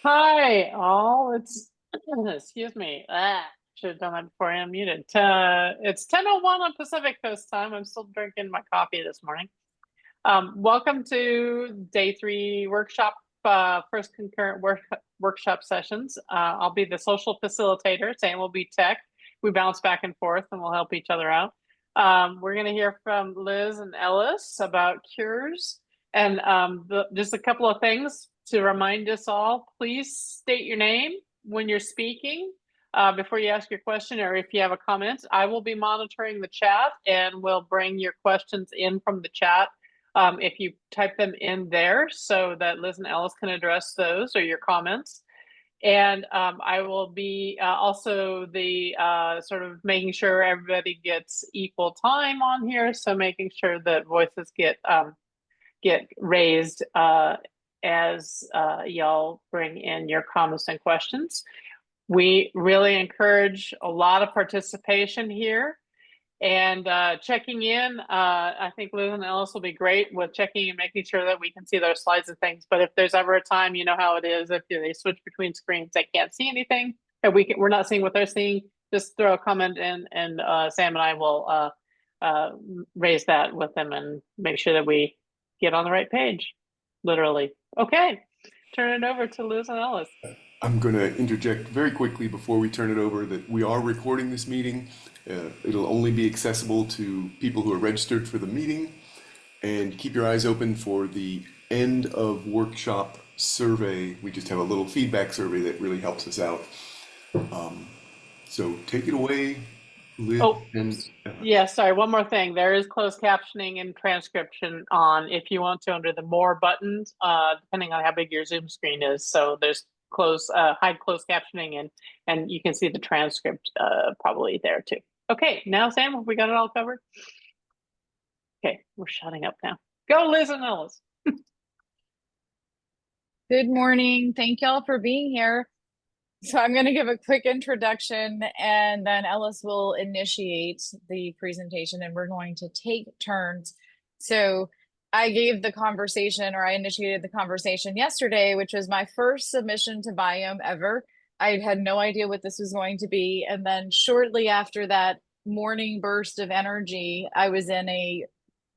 Hi, all. It's excuse me. Should have done that before I unmuted. It's 10:01 on Pacific Coast time. I'm still drinking my coffee this morning. Welcome to day three workshop, first concurrent workshop sessions. I'll be the social facilitator. Sam will be tech. We bounce back and forth and we'll help each other out. We're going to hear from Liz and Ellis about cures. And just a couple of things to remind us all, please state your name when you're speaking before you ask your question, or if you have a comment. I will be monitoring the chat and will bring your questions in from the chat if you type them in there so that Liz and Ellis can address those or your comments. And I will be also the sort of making sure everybody gets equal time on here. So making sure that voices get raised as y'all bring in your comments and questions. We really encourage a lot of participation here and checking in. I think Liz and Ellis will be great with checking and making sure that we can see their slides and things. But if there's ever a time, you know how it is, if they switch between screens, they can't see anything, and we're not seeing what they're seeing, just throw a comment in, and Sam and I will raise that with them and make sure that we get on the right page, literally. Okay, turn it over to Liz and Ellis. I'm going to interject very quickly before we turn it over that we are recording this meeting. It'll only be accessible to people who are registered for the meeting. And keep your eyes open for the end of workshop survey. We just have a little feedback survey that really helps us out. So take it away, Liz Oh, and yeah, sorry, one more thing. There is closed captioning and transcription on if you want to under the more buttons, depending on how big your Zoom screen is. So there's hide closed captioning and you can see the transcript probably there too. Okay, now Sam, have we got it all covered? Okay, we're shutting up now. Go Liz and Ellis. Good morning. Thank y'all for being here. So I'm going to give a quick introduction and then Ellis will initiate the presentation and we're going to take turns. So I gave the conversation, or I initiated the conversation yesterday, which was my first submission to Biome ever. I had no idea what this was going to be. And then shortly after that morning burst of energy, I was in a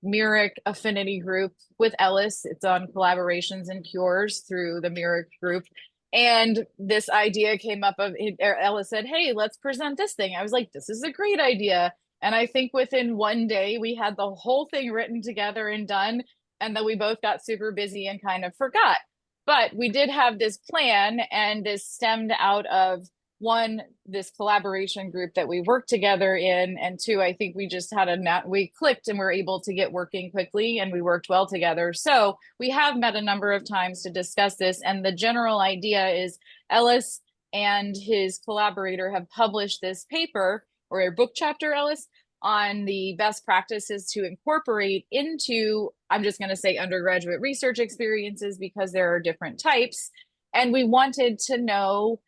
Myrick affinity group with Ellis. It's on collaborations and cures through the Myrick group. And this idea came up of Ellis said, "Hey, let's present this thing." I was like, "This is a great idea." And I think within one day we had the whole thing written together and done. And then we both got super busy and kind of forgot. But we did have this plan, and this stemmed out of one, this collaboration group that we worked together in, and two, I think we just had we clicked and were able to get working quickly and we worked well together. So we have met a number of times to discuss this, and the general idea is Ellis and his collaborator have published this paper, or a book chapter, Ellis, on the best practices to incorporate into, I'm just going to say, undergraduate research experiences, because there are different types. And we wanted to know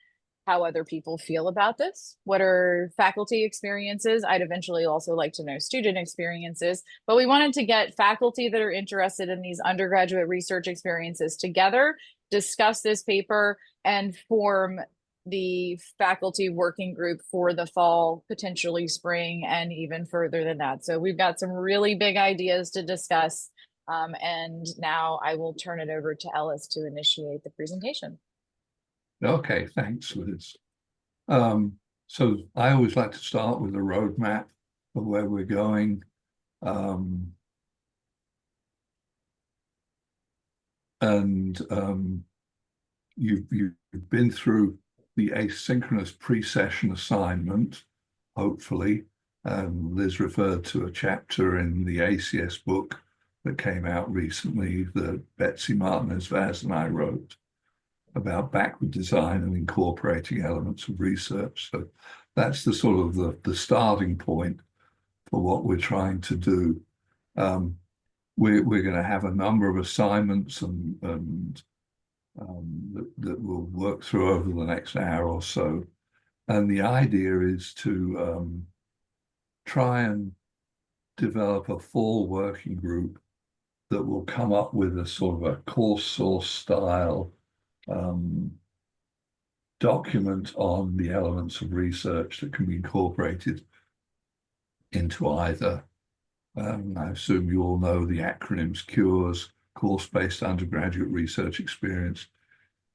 how other people feel about this. What are faculty experiences? I'd eventually also like to know student experiences, but we wanted to get faculty that are interested in these undergraduate research experiences together, discuss this paper, and form the faculty working group for the fall, potentially spring, and even further than that. So we've got some really big ideas to discuss. And now I will turn it over to Ellis to initiate the presentation. Okay, thanks, Liz. So I always like to start with a roadmap of where we're going. You've been through the asynchronous pre-session assignment, hopefully. Liz referred to a chapter in the ACS book that came out recently that Betsy Martinez-Vaz and I wrote about backward design and incorporating elements of research. So that's the sort of the starting point for what we're trying to do. We're going to have a number of assignments that we'll work through over the next hour or so. And the idea is to try and develop a full working group that will come up with a sort of a course source style document on the elements of research that can be incorporated into either. I assume you all know the acronyms CURES, course-based undergraduate research experience,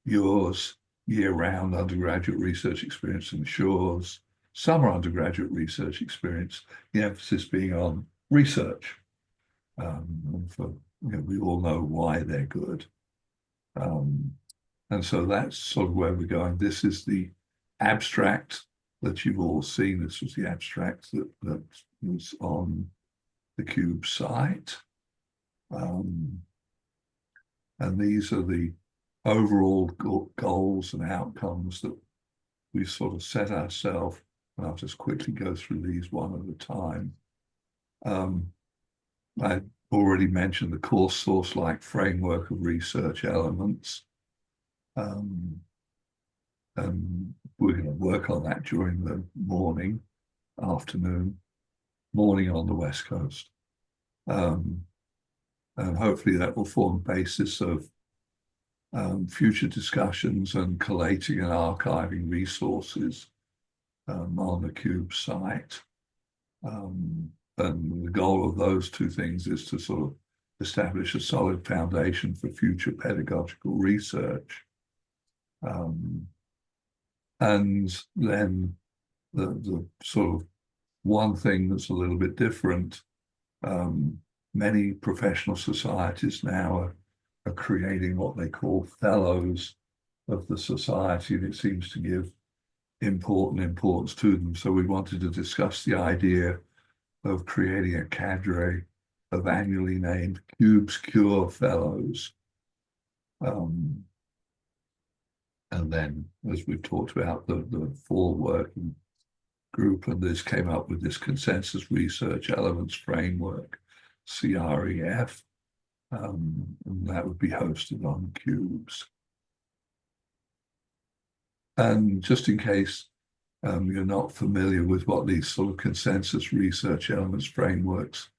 YUREs, year-round undergraduate research experience, and SUREs, summer undergraduate research experience, the emphasis being on research. And for, we all know why they're good. And so that's sort of where we're going. This is the abstract that you've all seen. This was the abstract that was on the CUBE site. And these are the overall goals and outcomes that we sort of set ourselves. And I'll just quickly go through these one at a time. I already mentioned the course source-like framework of research elements. And we're going to work on that during the morning, afternoon, morning on the West Coast. And hopefully that will form the basis of future discussions and collating and archiving resources on the CUBE site. And the goal of those two things is to sort of establish a solid foundation for future pedagogical research. And then the sort of one thing that's a little bit different, many professional societies now are creating what they call fellows of the society, and it seems to give importance to them. So we wanted to discuss the idea of creating a cadre of annually named CUBE's Cure Fellows. And then, as we've talked about, the full working group, and this came up with this consensus research elements framework, CREF, and that would be hosted on CUBES. And just in case you're not familiar with what these sort of consensus research elements frameworks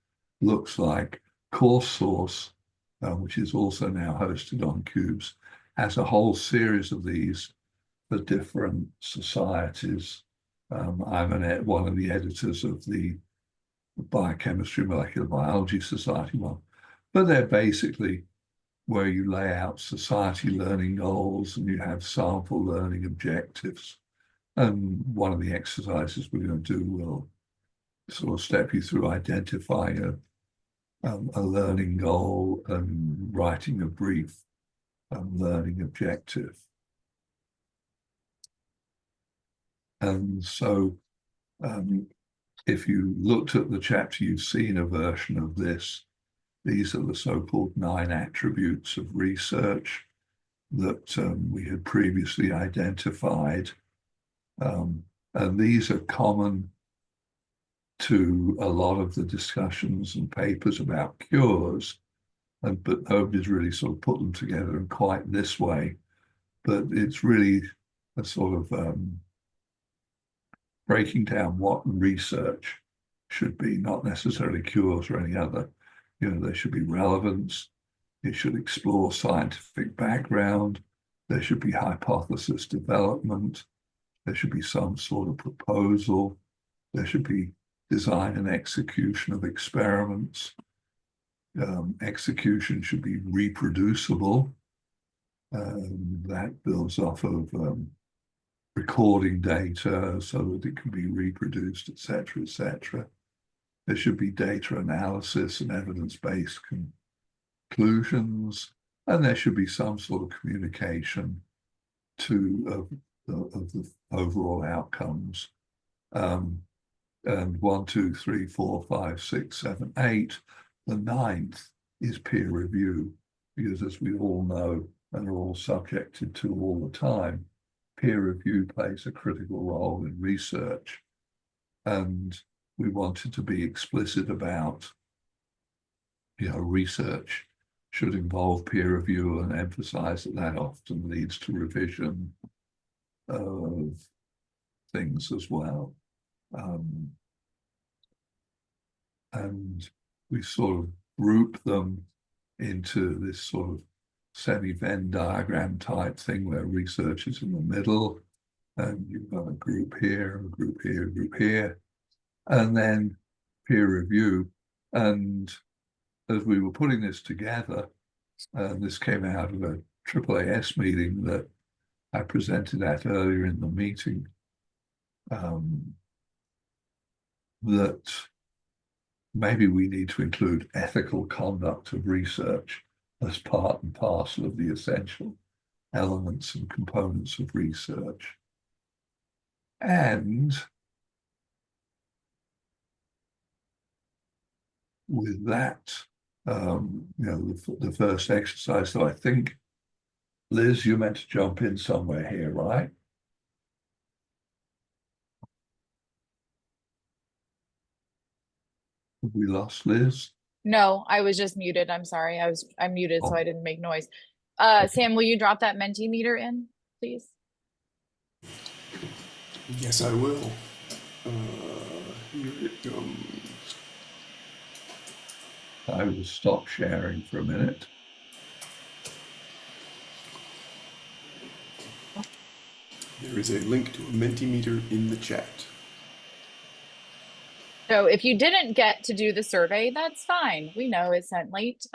looks like, Course Source, which is also now hosted on CUBES, has a whole series of these for different societies. I'm one of the editors of the Biochemistry Molecular Biology Society one, but they're basically where you lay out society learning goals and you have sample learning objectives. And one of the exercises we're going to do will sort of step you through identifying a learning goal and writing a brief learning objective. And so if you looked at the chapter, you've seen a version of this. These are the so-called 9 attributes of research that we had previously identified. And these are common to a lot of the discussions and papers about cures, but nobody's really sort of put them together in quite this way. But it's really a sort of breaking down what research should be, not necessarily cures or any other. There should be relevance, it should explore scientific background, there should be hypothesis development, there should be some sort of proposal, there should be design and execution of experiments. Execution should be reproducible. That builds off of recording data so that it can be reproduced, etc., etc. There should be data analysis and evidence-based conclusions, and there should be some sort of communication of the overall outcomes. And 1, 2, 3, 4, 5, 6, 7, 8. The 9th is peer review, because as we all know and are all subjected to all the time, peer review plays a critical role in research. And we wanted to be explicit about, research should involve peer review and emphasize that often leads to revision of things as well. And we sort of group them into this sort of semi-Venn diagram type thing where research is in the middle, and you've got a group here, a group here, a group here, and then peer review. And as we were putting this together, this came out of a AAAS meeting that I presented at earlier in the meeting, that maybe we need to include ethical conduct of research as part and parcel of the essential elements and components of research. And with that, the first exercise, so I think, Liz, you're meant to jump in somewhere here, right? Have we lost Liz? No, I was just muted. I'm sorry. I'm muted, so Oh. I didn't make noise. Sam, will you drop that Mentimeter in, please? Yes, I will. Here it comes. I will stop sharing for a minute. There is a link to a Mentimeter in the chat. So if you didn't get to do the survey, that's fine. We know it's sent late.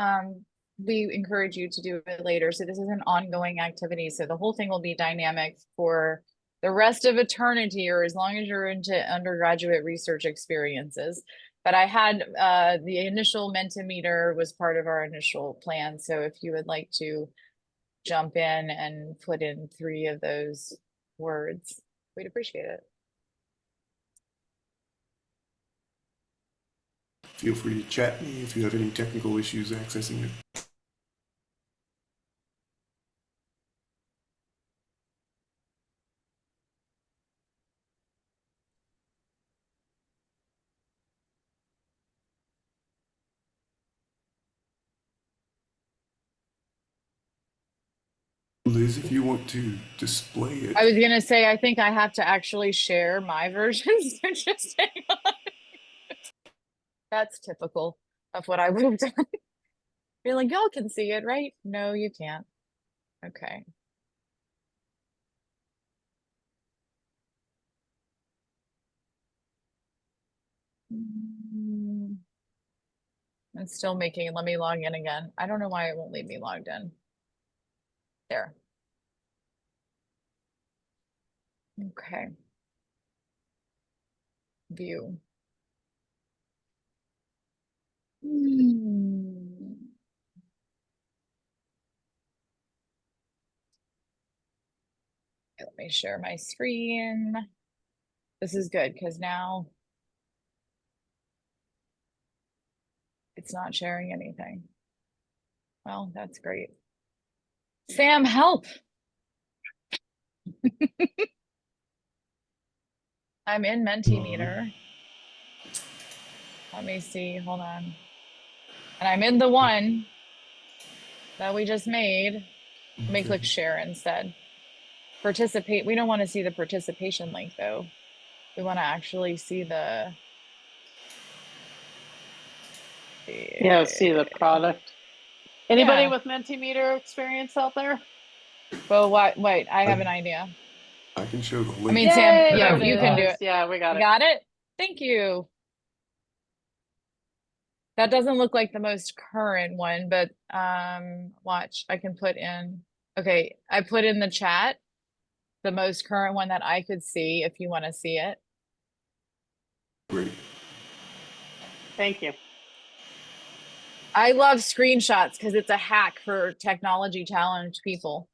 We encourage you to do it later. So this is an ongoing activity. So the whole thing will be dynamic for the rest of eternity, or as long as you're into undergraduate research experiences. But I had the initial Mentimeter was part of our initial plan. So if you would like to jump in and put in 3 of those words, we'd appreciate it. Feel free to chat me if you have any technical issues accessing it. Liz, if you want to display it. I was gonna say, I think I have to actually share my versions. So just hang on. That's typical of what I would have done. You're like, y'all can see it, right? No, you can't. Okay. It's still making, let me log in again. I don't know why it won't leave me logged in. There. Okay. View. Let me share my screen. This is good because now it's not sharing anything. Well, that's great. Sam, help. I'm in Mentimeter. Let me see, hold on. And I'm in the one that we just made. Let me click share instead. Participate, we don't want to see the participation link though. We want to actually see the. Yeah, see the product. Anybody Yeah. with Mentimeter experience out there? Well, wait, I have an idea. I can show the link. I mean, Sam, Yay, yeah, there you it can do is. it. Yeah, we got You it. got it? Thank you. That doesn't look like the most current one, but watch, I can put in, okay, I put in the chat the most current one that I could see if you want to see it. Great. Thank you. I love screenshots because it's a hack for technology challenged people.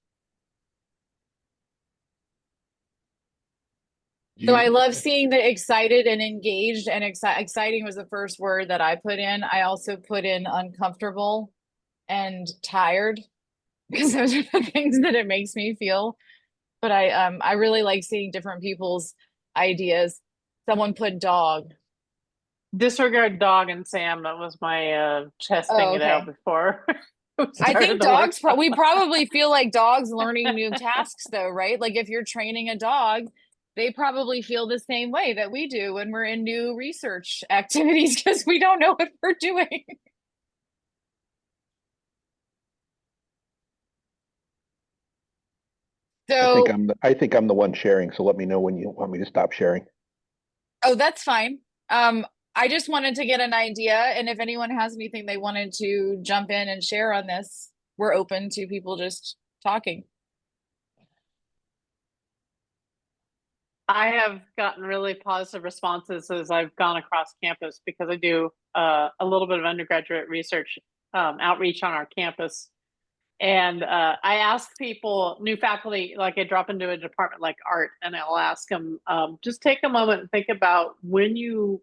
So I love seeing the excited and engaged, and exciting was the first word that I put in. I also put in uncomfortable and tired because those are the things that it makes me feel. But I really like seeing different people's ideas. Someone put dog. Disregard dog and Sam. That was my testing Oh, it out okay. before. we I started think the work. dogs, we probably feel like dogs learning new tasks though, right? Like if you're training a dog, they probably feel the same way that we do when we're in new research activities because we don't know what we're doing. So, I think I'm the one sharing, so let me know when you want me to stop sharing. oh, that's fine. I just wanted to get an idea, and if anyone has anything they wanted to jump in and share on this, we're open to people just talking. I have gotten really positive responses as I've gone across campus because I do a little bit of undergraduate research outreach on our campus. And I ask people, new faculty, like I drop into a department like art, and I'll ask them, just take a moment and think about when you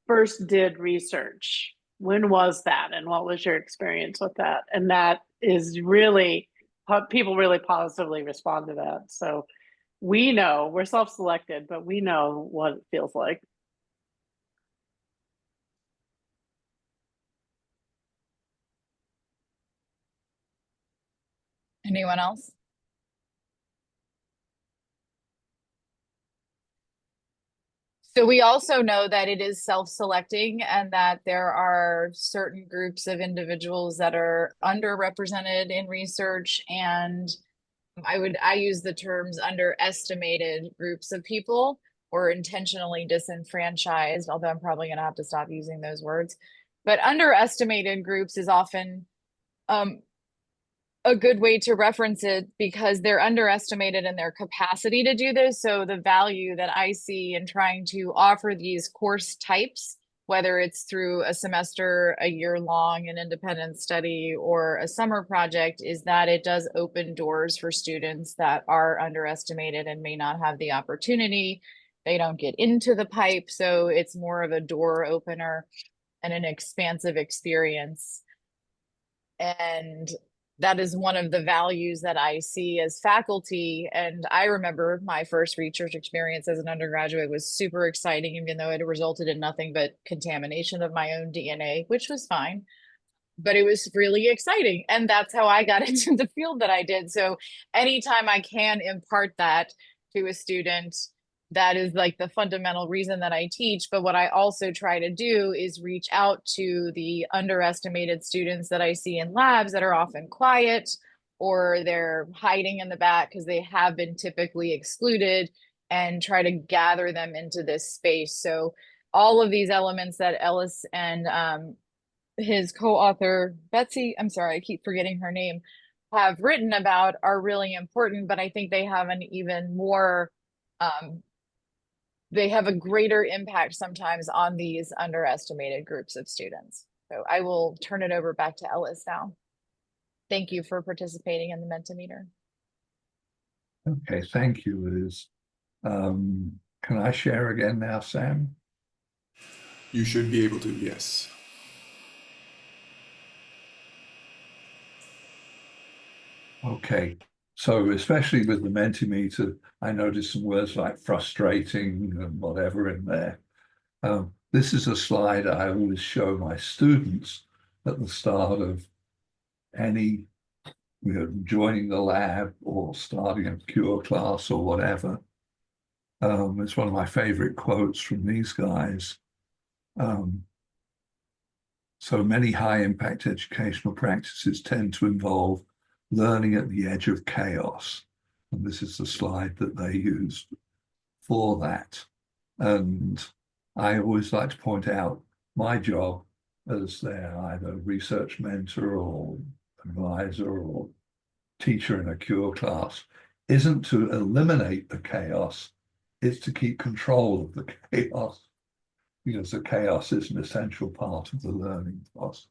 first did research. When was that? And what was your experience with that? And that is really, people really positively respond to that. So we know we're self-selected, but we know what it feels like. Anyone else? So we also know that it is self-selecting and that there are certain groups of individuals that are underrepresented in research, and I use the terms underestimated groups of people or intentionally disenfranchised, although I'm probably gonna have to stop using those words. But underestimated groups is often a good way to reference it because they're underestimated in their capacity to do this. So the value that I see in trying to offer these course types, whether it's through a semester, a year long, an independent study, or a summer project, is that it does open doors for students that are underestimated and may not have the opportunity. They don't get into the pipe. So it's more of a door opener and an expansive experience. And that is one of the values that I see as faculty. And I remember my first research experience as an undergraduate was super exciting, even though it resulted in nothing but contamination of my own DNA, which was fine. But it was really exciting. And that's how I got into the field that I did. So anytime I can impart that to a student, that is like the fundamental reason that I teach. But what I also try to do is reach out to the underestimated students that I see in labs that are often quiet or they're hiding in the back because they have been typically excluded, and try to gather them into this space. So all of these elements that Ellis and his co-author Betsy, I'm sorry, I keep forgetting her name, have written about are really important, but I think they have an even more they have a greater impact sometimes on these underestimated groups of students. So I will turn it over back to Ellis now. Thank you for participating in the Mentimeter. Okay, thank you, Liz. Can I share again now, Sam? You should be able to, yes. Okay, so especially with the Mentimeter, I noticed some words like frustrating and whatever in there. This is a slide I always show my students at the start of any, joining the lab or starting a cure class or whatever. It's one of my favorite quotes from these guys. So many high impact educational practices tend to involve learning at the edge of chaos. And this is the slide that they used for that. And I always like to point out my job as their either research mentor or advisor or teacher in a cure class isn't to eliminate the chaos, it's to keep control of the chaos, because the chaos is an essential part of the learning process.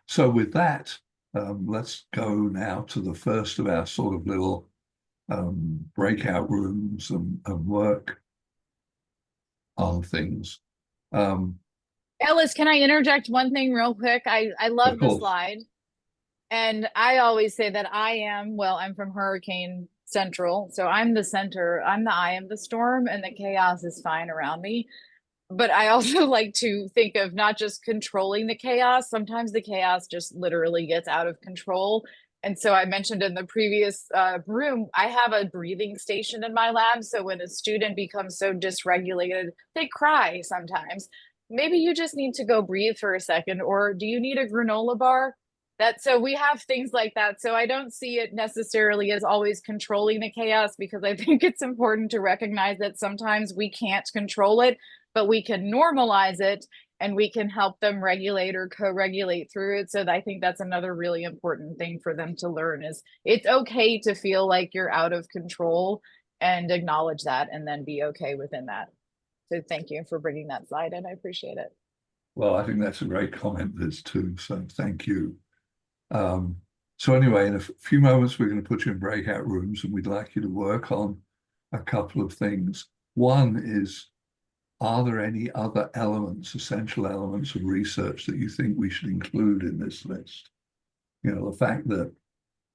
So with that, let's go now to the first of our sort of little breakout rooms and work on things. Ellis, can I interject one thing real quick? I love the slide. And I always say that I'm from Hurricane Central. So I'm the center, I'm the eye of the storm, and the chaos is fine around me. But I also like to think of not just controlling the chaos. Sometimes the chaos just literally gets out of control. And so I mentioned in the previous room, I have a breathing station in my lab. So when a student becomes so dysregulated, they cry sometimes. Maybe you just need to go breathe for a second, or do you need a granola bar? So we have things like that. So I don't see it necessarily as always controlling the chaos, because I think it's important to recognize that sometimes we can't control it, but we can normalize it and we can help them regulate or co-regulate through it. So I think that's another really important thing for them to learn, is it's okay to feel like you're out of control, and acknowledge that and then be okay within that. So thank you for bringing that slide in. I appreciate it. Well, I think that's a great comment, Liz, too. So thank you. So anyway, in a few moments, we're going to put you in breakout rooms, and we'd like you to work on a couple of things. One is, are there any other elements, essential elements of research that you think we should include in this list? You know, the fact that,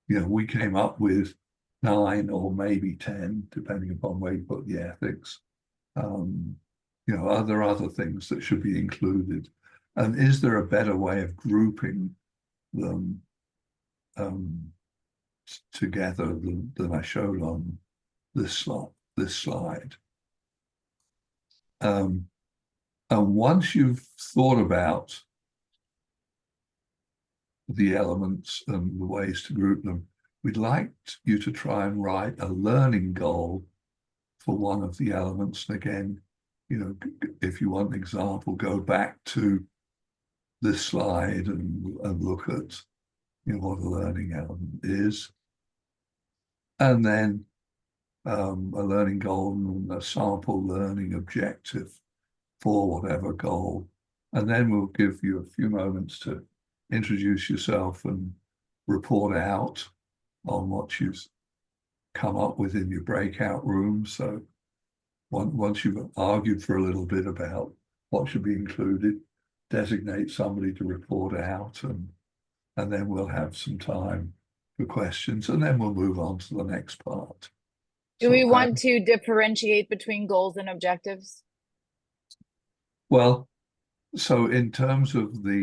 you know, we came up with 9 or maybe 10, depending upon where you put the ethics. You know, are there other things that should be included? And is there a better way of grouping them together than I showed on this slide? And once you've thought about the elements and the ways to group them, we'd like you to try and write a learning goal for one of the elements. And again, you know, if you want an example, go back to this slide and look at, you know, what a learning element is. And then a learning goal and a sample learning objective for whatever goal. And then we'll give you a few moments to introduce yourself and report out on what you've come up with in your breakout room. So once you've argued for a little bit about what should be included, designate somebody to report out, and then we'll have some time for questions, and then we'll move on to the next part. Do we want to differentiate between goals and objectives? Well, so in terms of the,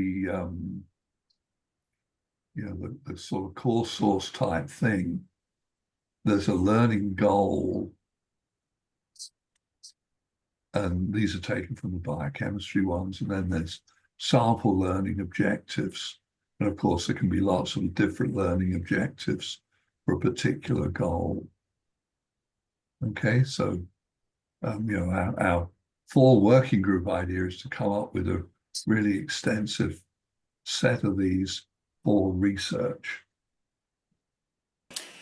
you know, the sort of core source type thing, there's a learning goal, and these are taken from the biochemistry ones, and then there's sample learning objectives. And of course, there can be lots of different learning objectives for a particular goal. Okay, so, you know, our full working group idea is to come up with a really extensive set of these for research.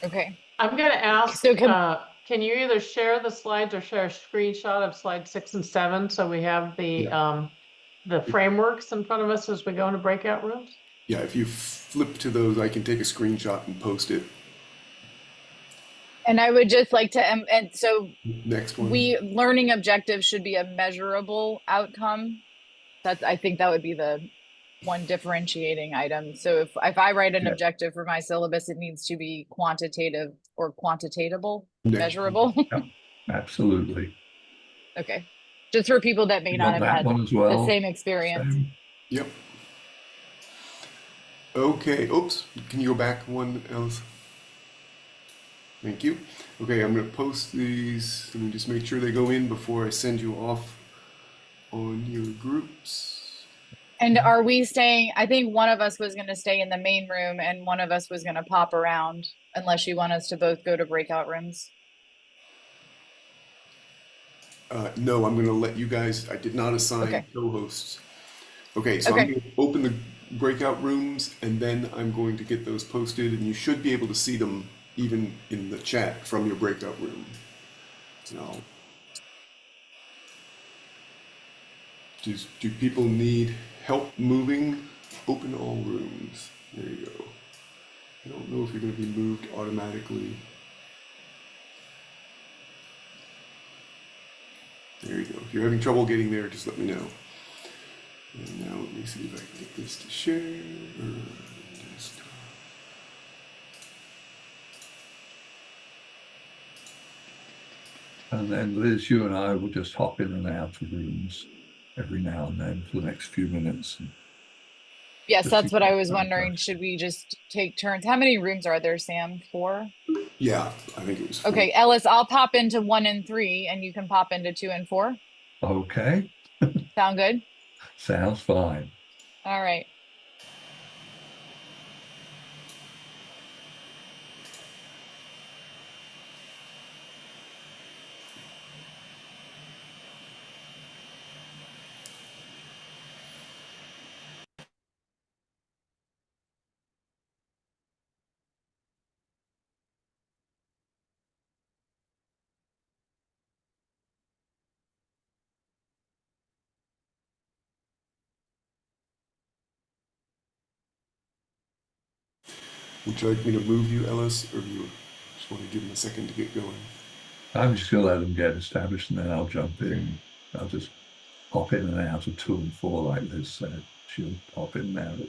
Okay. I'm going to ask, So can you either share the slides or share a screenshot of slide 6 and 7 so we have the frameworks in front of us as we go into breakout rooms? Yeah, if you flip to those, I can take a screenshot and post it. And I would just like to, and so Next one. learning objectives should be a measurable outcome. I think that would be the one differentiating item. So if I write an objective for my syllabus, it needs to be quantitative or quantitatable, measurable. Yeah, absolutely. Okay. Just for people that may not have had one as well, the same experience. Yep. Okay, oops, can you go back one, Alice? Thank you. Okay, I'm going to post these. Let me just make sure they go in before I send you off on your groups. And are we staying? I think one of us was going to stay in the main room and one of us was going to pop around, unless you want us to both go to breakout rooms. No, I'm going to let you guys, I did not assign co-hosts. Okay, so I'm going to open the breakout rooms and then I'm going to get those posted, and you should be able to see them even in the chat from your breakout room. So, do people need help moving? Open all rooms. There you go. I don't know if you're going to be moved automatically. There you go. If you're having trouble getting there, just let me know. And now let me see if I can get this to share. Desktop. And then Liz, you and I will just hop in and out of rooms every now and then for the next few minutes. Yes, that's what I was wondering. Should we just take turns? How many rooms are there, Sam? 4? Yeah, I think it was 4. Okay, Ellis, I'll pop into 1 and 3 and you can pop into 2 and 4. Okay. Sound good? Sounds fine. All right. Would you like me to move you, Ellis, or do you just want to give him a second to get going? I'm just going to let them get established and then I'll jump in. I'll just pop in and out of 2 and 4 like Liz said. She'll pop in and out of.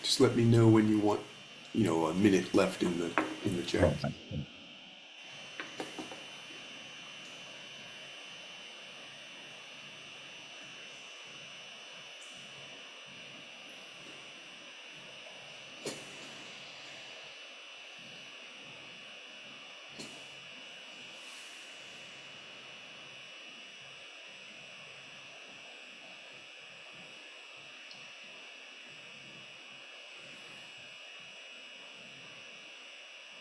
Just let me know when you want, a minute left in the chat. Right.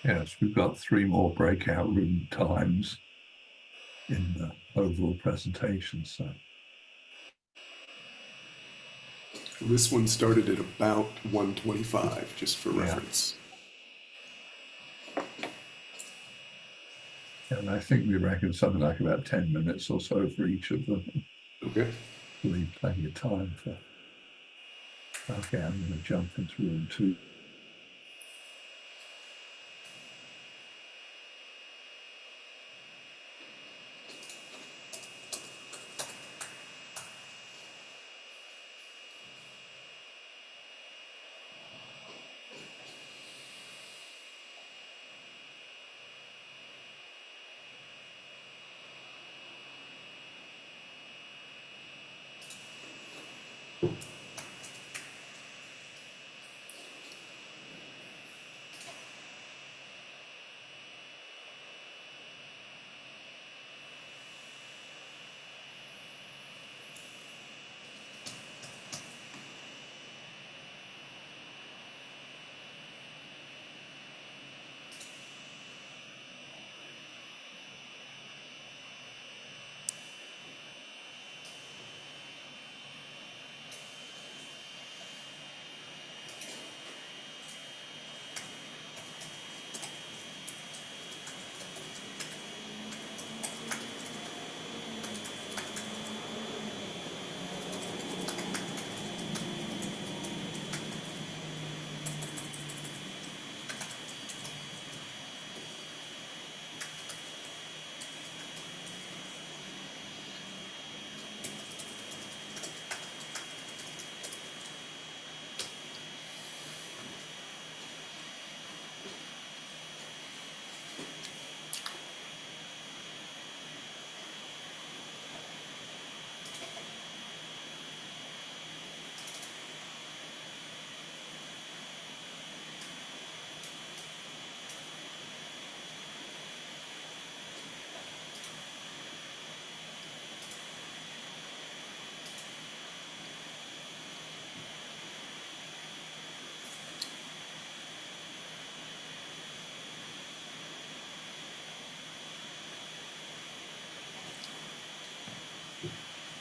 Yes, we've got 3 more breakout room times in the overall presentation. So This one started at about 1:25, just for Yeah. reference. and I think we reckon something like about 10 minutes or so for each of them. Okay. Leave plenty of time for. Okay, I'm going to jump into room 2.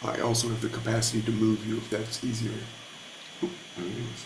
I also have the capacity to move you if that's easier. Oop, there it is.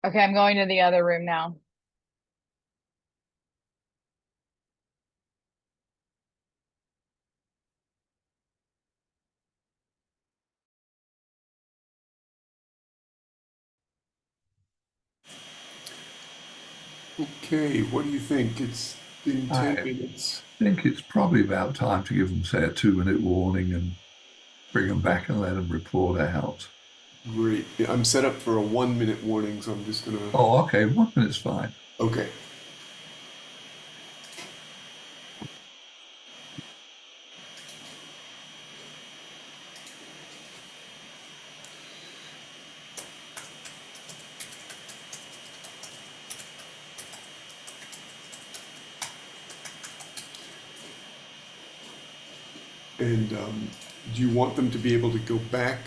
Okay, I'm going to the other room now. Okay, what do you think? It's been 10 I minutes. think it's probably about time to give them, say, a 2-minute warning and bring them back and let them report out. Great. Yeah, I'm set up for a 1-minute warning, so I'm just gonna. Oh, okay, 1 minute's fine. Okay. And do you want them to be able to go back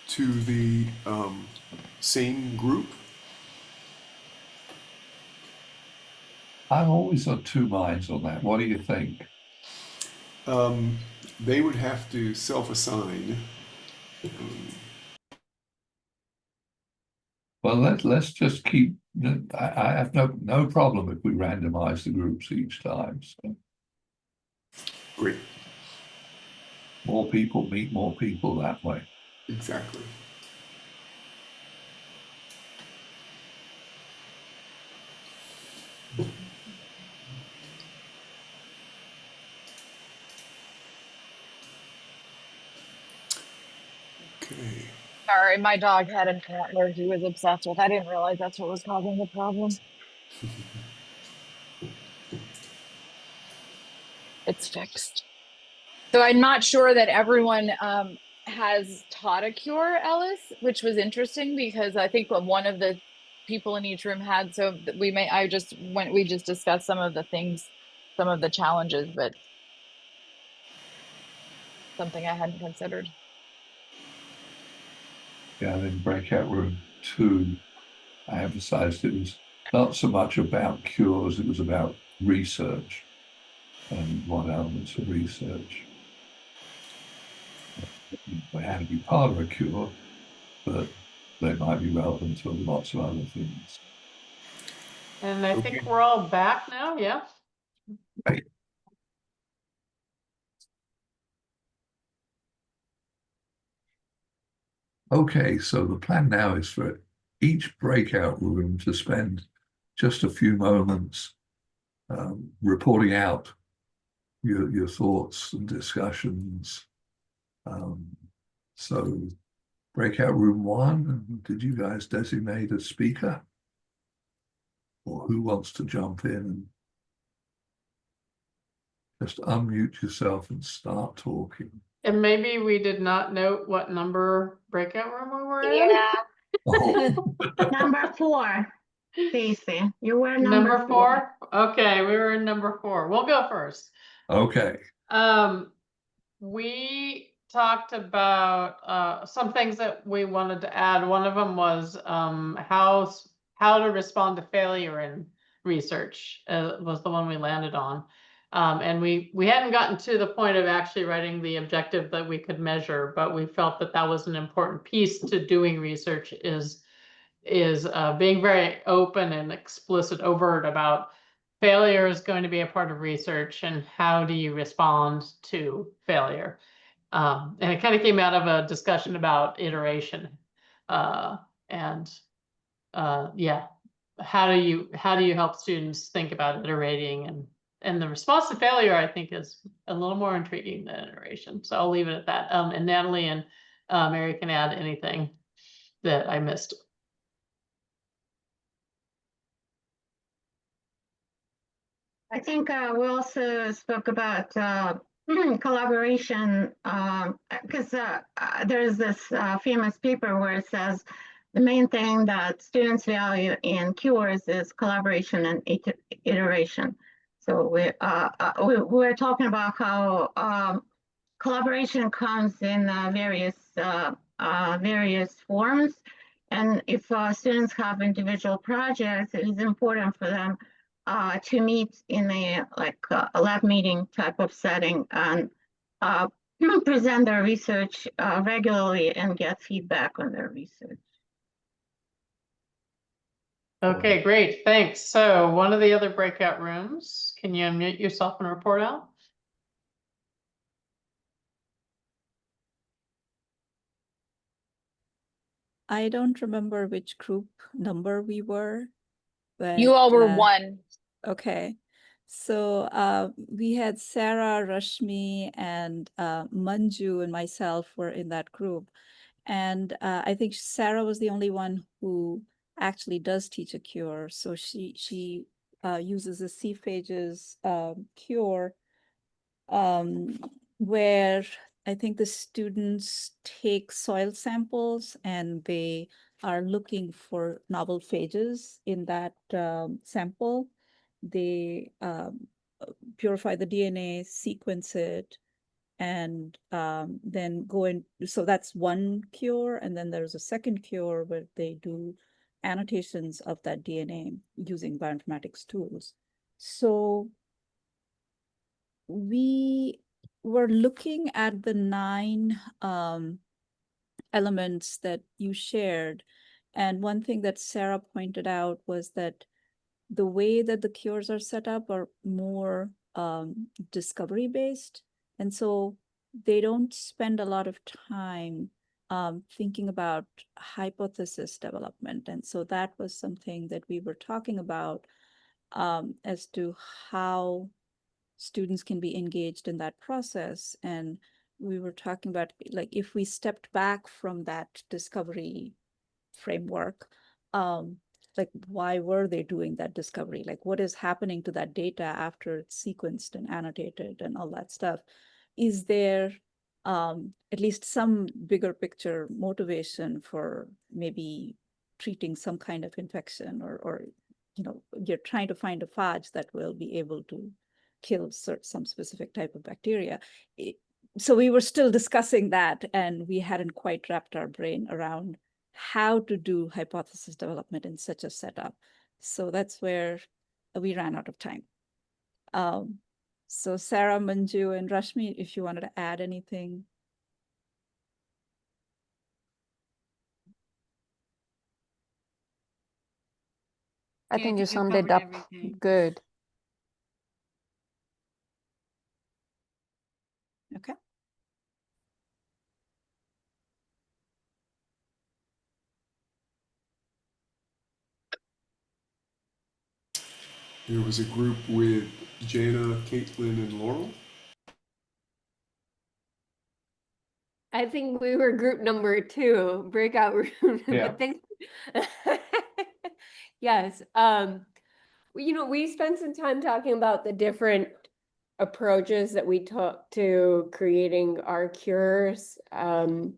to the same group? I'm always of two minds on that. What do you think? They would have to self-assign. Well, let's just keep. I have no problem if we randomize the groups each time. So Great. more people meet more people that way. Exactly. Okay. Sorry, my dog had an antler he was obsessed with. I didn't realize that's what was causing the problem. It's fixed. So I'm not sure that everyone has taught a cure, Ellis, which was interesting because I think one of the people in each room had. So we just discussed some of the things, some of the challenges, but something I hadn't considered. Yeah, in breakout room 2, I emphasized it was not so much about cures, it was about research and what elements of research. They had to be part of a cure, but they might be relevant to lots of other things. And I Okay. think we're all back now, yeah? Right. Okay, so the plan now is for each breakout room to spend just a few moments reporting out your thoughts and discussions. So breakout room 1, did you guys designate a speaker? Or who wants to jump in and just unmute yourself and start talking? And maybe we did not note what number breakout room we were in. Yeah, Oh, number 4, Stacy. You were Number number 4. 4? Okay, we were in number 4. We'll go first. okay. We talked about some things that we wanted to add. One of them was how to respond to failure in research was the one we landed on. And we hadn't gotten to the point of actually writing the objective that we could measure, but we felt that that was an important piece to doing research is being very open and explicit, overt about failure is going to be a part of research and how do you respond to failure. And it kind of came out of a discussion about iteration. And yeah, how do you help students think about iterating and the response to failure, I think, is a little more intriguing than iteration. So I'll leave it at that. And Natalie and Mary can add anything that I missed. I think we also spoke about collaboration because there's this famous paper where it says the main thing that students value in cures is collaboration and iteration. So we're talking about how collaboration comes in various forms. And if students have individual projects, it is important for them to meet in a lab meeting type of setting and present their research regularly and get feedback on their research. Okay, great, thanks. So one of the other breakout rooms, can you unmute yourself and report out? I don't remember which group number we were, but You all were one. okay. So we had Sarah, Rashmi, and Manju and myself were in that group. And I think Sarah was the only one who actually does teach a cure. So she uses a C-phages cure where I think the students take soil samples and they are looking for novel phages in that sample. They purify the DNA, sequence it, and then go in. So that's one cure. And then there's a second cure where they do annotations of that DNA using bioinformatics tools. So we were looking at the 9 elements that you shared. And one thing that Sarah pointed out was that the way that the cures are set up are more discovery based. And so they don't spend a lot of time thinking about hypothesis development. And so that was something that we were talking about as to how students can be engaged in that process. And we were talking about, like, if we stepped back from that discovery framework, like, why were they doing that discovery? Like, what is happening to that data after it's sequenced and annotated and all that stuff? Is there at least some bigger picture motivation for maybe treating some kind of infection, or you're trying to find a phage that will be able to kill some specific type of bacteria. So we were still discussing that, and we hadn't quite wrapped our brain around how to do hypothesis development in such a setup. So that's where we ran out of time. So Sarah, Manju, and Rashmi, if you wanted to add anything. I think you summed it up good. Okay. There was a group with Jana, Caitlin, and Laurel. I think we were group number 2, breakout room. Yeah. But thanks. Yes. We spent some time talking about the different approaches that we took to creating our cures. And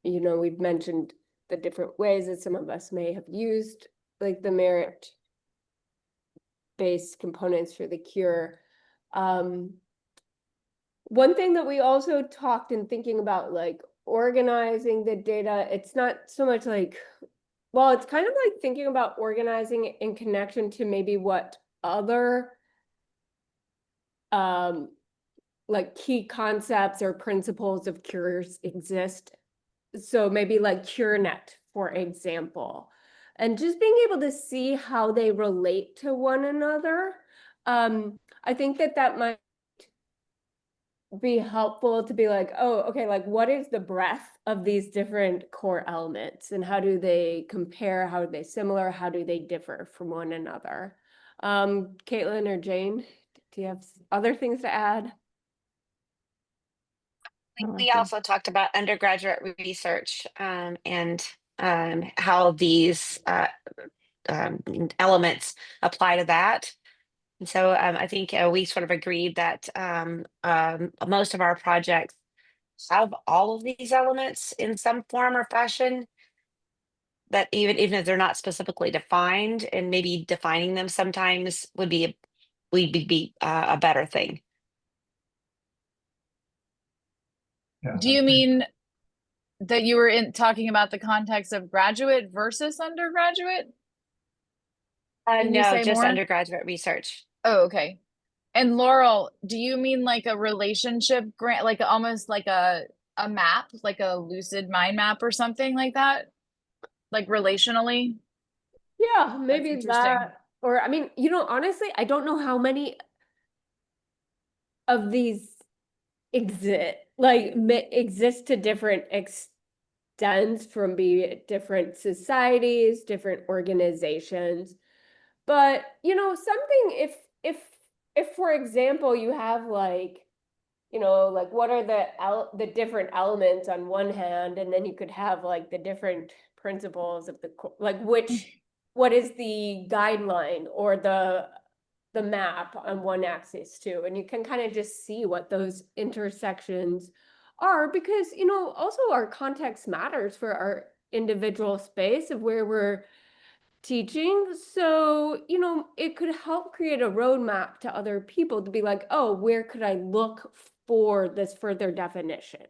we've mentioned the different ways that some of us may have used, like the merit-based components for the cure. One thing that we also talked in thinking about, like, organizing the data, it's not so much like, well, it's kind of like thinking about organizing it in connection to maybe what other like key concepts or principles of cures exist. So maybe like CureNet, for example, and just being able to see how they relate to one another. I think that might be helpful to be like, oh, okay, like, what is the breadth of these different core elements, and how do they compare? How are they similar? How do they differ from one another? Caitlin or Jane, do you have other things to add? We also talked about undergraduate research and how these elements apply to that. And so I think we sort of agreed that most of our projects have all of these elements in some form or fashion, that even if they're not specifically defined, and maybe defining them sometimes would be a better thing. Yeah. Do you mean that you were talking about the context of graduate versus undergraduate? Can you No, say just more? undergraduate research. Oh, okay. And Laurel, do you mean like a relationship grant, like almost like a map, like a lucid mind map or something like that? Like relationally? Yeah, maybe interesting. that, or I mean, honestly, I don't know how many of these exist to different extents from be it different societies, different organizations. But, something if for example you have like, like what are the different elements on one hand, and then you could have like the different principles of like what is the guideline or the map on one axis too, and you can kind of just see what those intersections are, because also our context matters for our individual space of where we're teaching. So it could help create a roadmap to other people to be like, oh, where could I look for this further definition?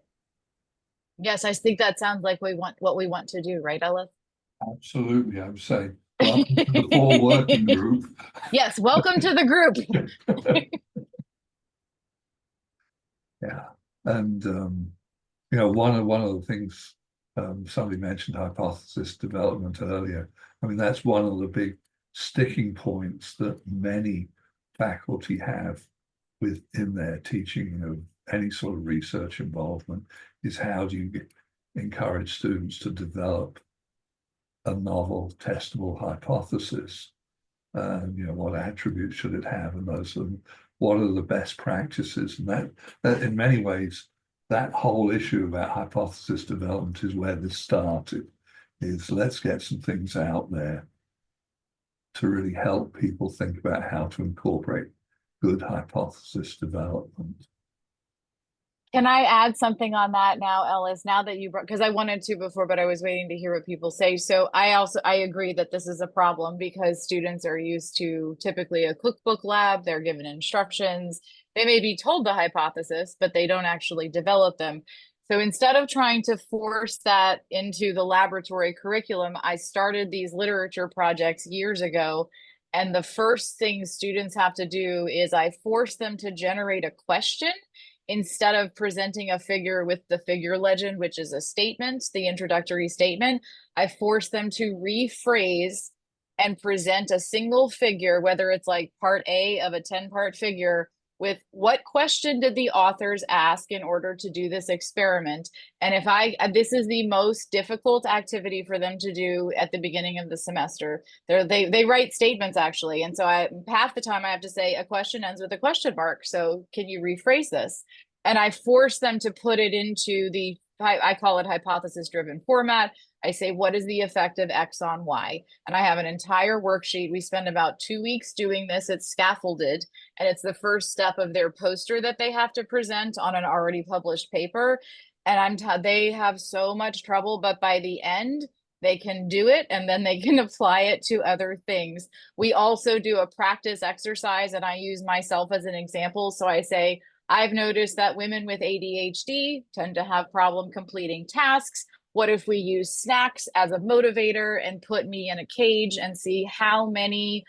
Yes, I think that sounds like what we want to do, right, Ellis? Absolutely, I would say. Welcome to the full working group. Yes, welcome to the group. Yeah, and one of the things somebody mentioned hypothesis development earlier. I mean, that's one of the big sticking points that many faculty have within their teaching of any sort of research involvement, is how do you encourage students to develop a novel testable hypothesis? What attributes should it have, and those what are the best practices? And that in many ways, that whole issue about hypothesis development is where this started, is let's get some things out there to really help people think about how to incorporate good hypothesis development. Can I add something on that now, Ellis? Now that you brought, because I wanted to before, but I was waiting to hear what people say. So I agree that this is a problem because students are used to typically a cookbook lab. They're given instructions. They may be told the hypothesis, but they don't actually develop them. So instead of trying to force that into the laboratory curriculum, I started these literature projects years ago. And the first thing students have to do is I force them to generate a question instead of presenting a figure with the figure legend, which is a statement, the introductory statement. I force them to rephrase and present a single figure, whether it's like part A of a 10-part figure, with what question did the authors ask in order to do this experiment? And this is the most difficult activity for them to do at the beginning of the semester. They write statements actually. And so half the time I have to say a question ends with a question mark. So can you rephrase this? And I force them to put it into I call it hypothesis driven format. I say, what is the effect of X on Y? And I have an entire worksheet. We spend about 2 weeks doing this. It's scaffolded, and it's the first step of their poster that they have to present on an already published paper. And they have so much trouble, but by the end, they can do it, and then they can apply it to other things. We also do a practice exercise, and I use myself as an example. So I say, I've noticed that women with ADHD tend to have problem completing tasks. What if we use snacks as a motivator and put me in a cage and see how many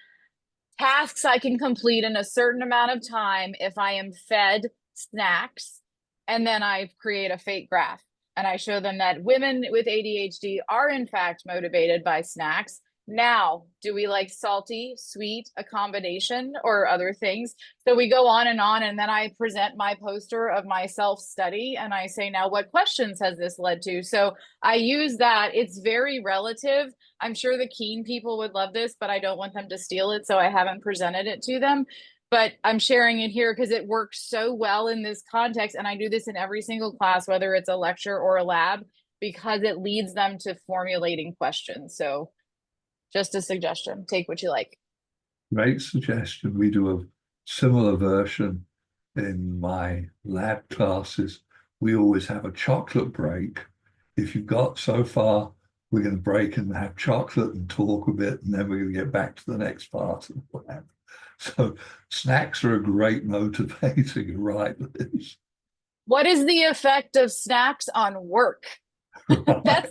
tasks I can complete in a certain amount of time if I am fed snacks? And then I create a fake graph and I show them that women with ADHD are in fact motivated by snacks. Now, do we like salty, sweet, a combination, or other things? So we go on, and then I present my poster of my self-study and I say, now what questions has this led to? So I use that. It's very relative. I'm sure the keen people would love this, but I don't want them to steal it, so I haven't presented it to them. But I'm sharing it here because it works so well in this context. And I do this in every single class, whether it's a lecture or a lab, because it leads them to formulating questions. So just a suggestion, take what you like. Great suggestion. We do a similar version in my lab classes. We always have a chocolate break. If you've got so far, we're going to break and have chocolate and talk a bit, and then we're going to get back to the next part of the lab. So snacks are a great motivator, you're right, Liz. What is the effect of snacks on work? Right.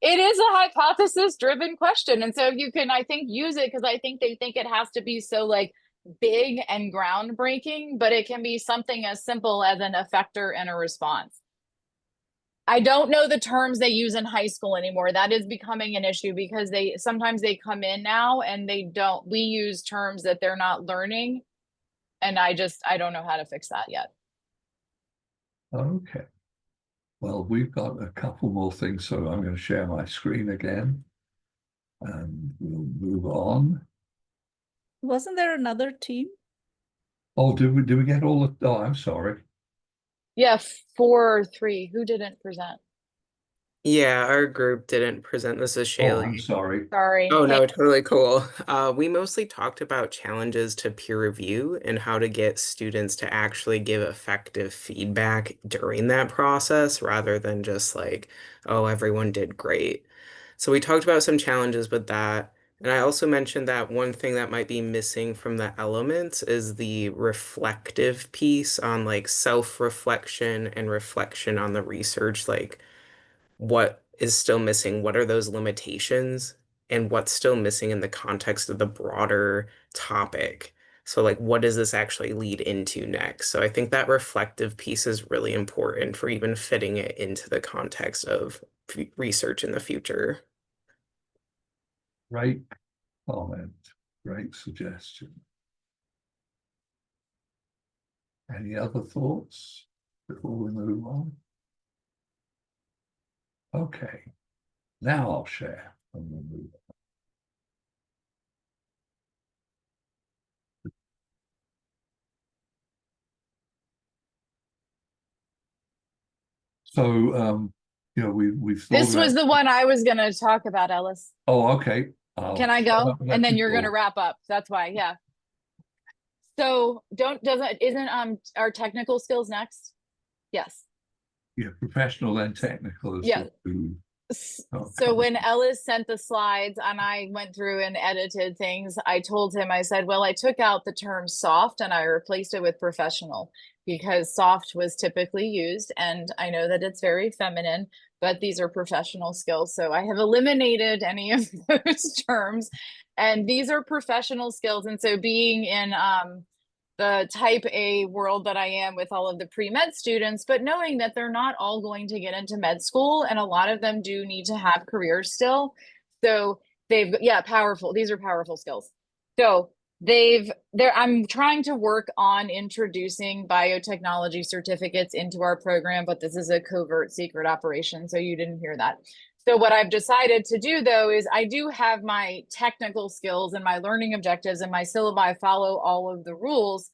It is a hypothesis driven question. And so you can, I think, use it because I think they think it has to be so like big and groundbreaking, but it can be something as simple as an effector and a response. I don't know the terms they use in high school anymore. That is becoming an issue because sometimes they come in now and we use terms that they're not learning. And I don't know how to fix that yet. Okay. Well, we've got a couple more things, so I'm going to share my screen again and we'll move on. Wasn't there another team? Oh, did we get all the, oh, I'm sorry. Yeah, 4 or 3. Who didn't present? Yeah, our group didn't present. This is Oh, I'm Shaylee. sorry. Sorry. Oh, Hey, no, totally cool. We mostly talked about challenges to peer review and how to get students to actually give effective feedback during that process rather than just like, oh, everyone did great. So we talked about some challenges with that. And I also mentioned that one thing that might be missing from the elements is the reflective piece on like self-reflection and reflection on the research, like what is still missing, what are those limitations, and what's still missing in the context of the broader topic. So, like, what does this actually lead into next? So, I think that reflective piece is really important for even fitting it into the context of research in the future. Great comment, great suggestion. Any other thoughts before we move on? Okay, now I'll share and we'll move on. So, we've thought this was about, the one I was going to talk about, Ellis. oh, okay. Can I go? And then you're going to wrap up. That's why, yeah. So isn't our technical skills next? Yes. Yeah, professional and technical is Yeah. the two. So when Ellis sent the slides and I went through and edited things, I told him, I said, well, I took out the term soft and I replaced it with professional because soft was typically used. And I know that it's very feminine, but these are professional skills. So I have eliminated any of those terms and these are professional skills. And so being in the type A world that I am with all of the pre-med students, but knowing that they're not all going to get into med school and a lot of them do need to have careers still. So powerful. These are powerful skills. So I'm trying to work on introducing biotechnology certificates into our program, but this is a covert secret operation. So you didn't hear that. So what I've decided to do though is I do have my technical skills and my learning objectives and my syllabi follow all of the rules.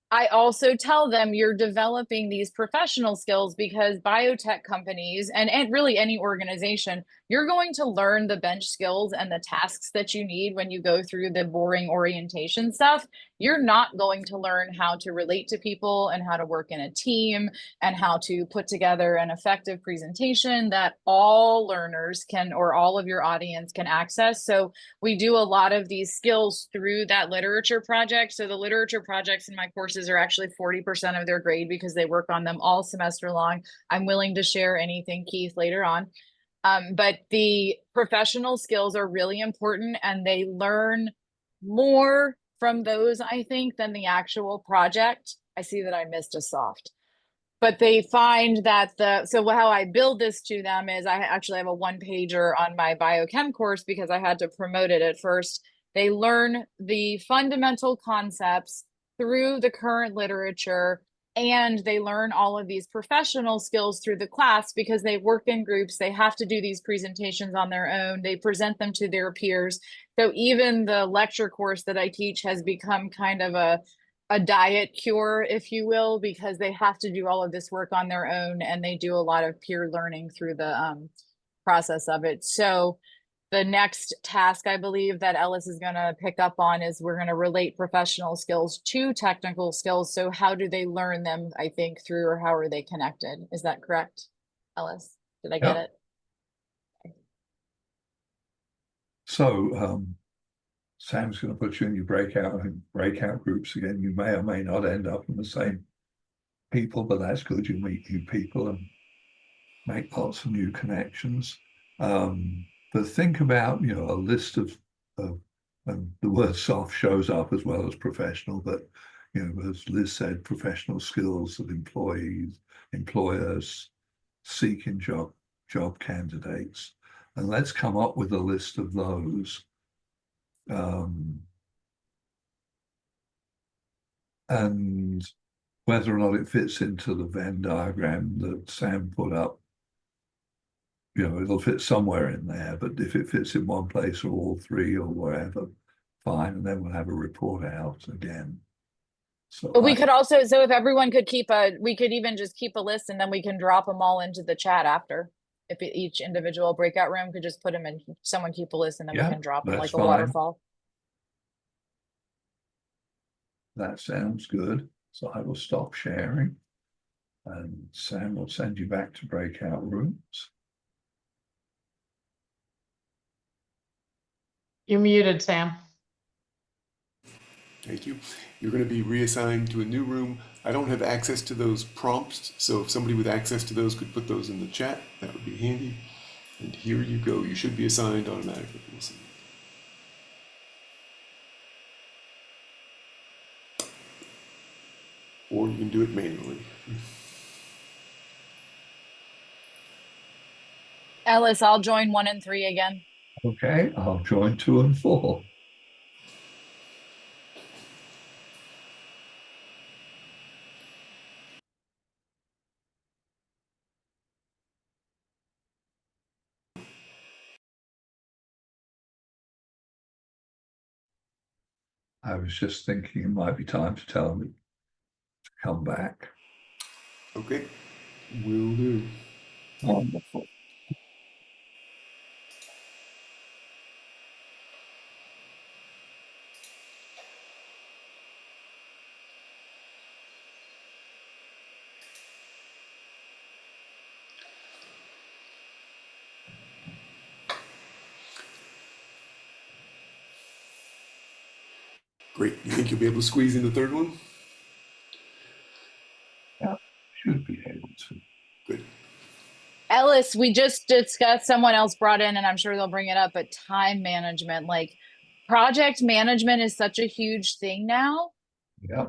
I also tell them you're developing these professional skills because biotech companies and really any organization, you're going to learn the bench skills and the tasks that you need when you go through the boring orientation stuff. You're not going to learn how to relate to people and how to work in a team and how to put together an effective presentation that all learners can or all of your audience can access. So we do a lot of these skills through that literature project. So the literature projects in my courses are actually 40% of their grade because they work on them all semester long. I'm willing to share anything, Keith, later on. But the professional skills are really important and they learn more from those, I think, than the actual project. I see that I missed a soft. But they find that so how I build this to them is I actually have a 1-pager on my biochem course because I had to promote it at first. They learn the fundamental concepts through the current literature and they learn all of these professional skills through the class because they work in groups. They have to do these presentations on their own. They present them to their peers. So even the lecture course that I teach has become kind of a diet cure, if you will, because they have to do all of this work on their own and they do a lot of peer learning through the process of it. So the next task I believe that Ellis is going to pick up on is we're going to relate professional skills to technical skills. So how do they learn them, I think, through or how are they connected? Is that correct, Ellis? Did I get it? So Sam's going to put you in your breakout groups again. You may or may not end up in the same people, but that's good. You meet new people and make lots of new connections. But think about, a list of and the word soft shows up as well as professional, but, as Liz said, professional skills of employees, employers, seeking job candidates. And let's come up with a list of those. And whether or not it fits into the Venn diagram that Sam put up, you know, it'll fit somewhere in there, but if it fits in one place or all three or wherever, fine, and then we'll have a report out again. So But we could also, so if everyone could we could even just keep a list and then we can drop them all into the chat after. If each individual breakout room could just put them in, someone keep a list and then we Yeah, can drop them that's like a fine. waterfall. That sounds good. So I will stop sharing and Sam will send you back to breakout rooms. You're muted, Sam. Thank you. You're going to be reassigned to a new room. I don't have access to those prompts, so if somebody with access to those could put those in the chat, that would be handy. And here you go. You should be assigned automatically. We'll see. Or you can do it manually. Ellis, I'll join 1 and 3 again. Okay, I'll join 2 and 4. I was just thinking it might be time to tell me to come back. Okay, will do. Wonderful. Great. You think you'll be able to squeeze in the third one? Yeah, should be able to. Good. Ellis, we just discussed, someone else brought in, and I'm sure they'll bring it up, but time management, like project management is such a huge thing now. Yeah.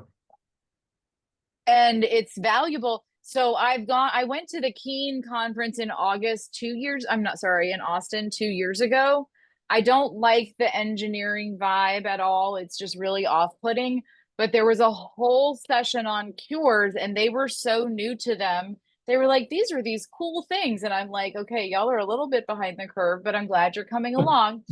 And it's valuable. So I went to the Keen conference in August in Austin 2 years ago. I don't like the engineering vibe at all. It's just really off-putting. But there was a whole session on cures, and they were so new to them. They were like, these are these cool things. And I'm like, okay, y'all are a little bit behind the curve, but I'm glad you're coming along.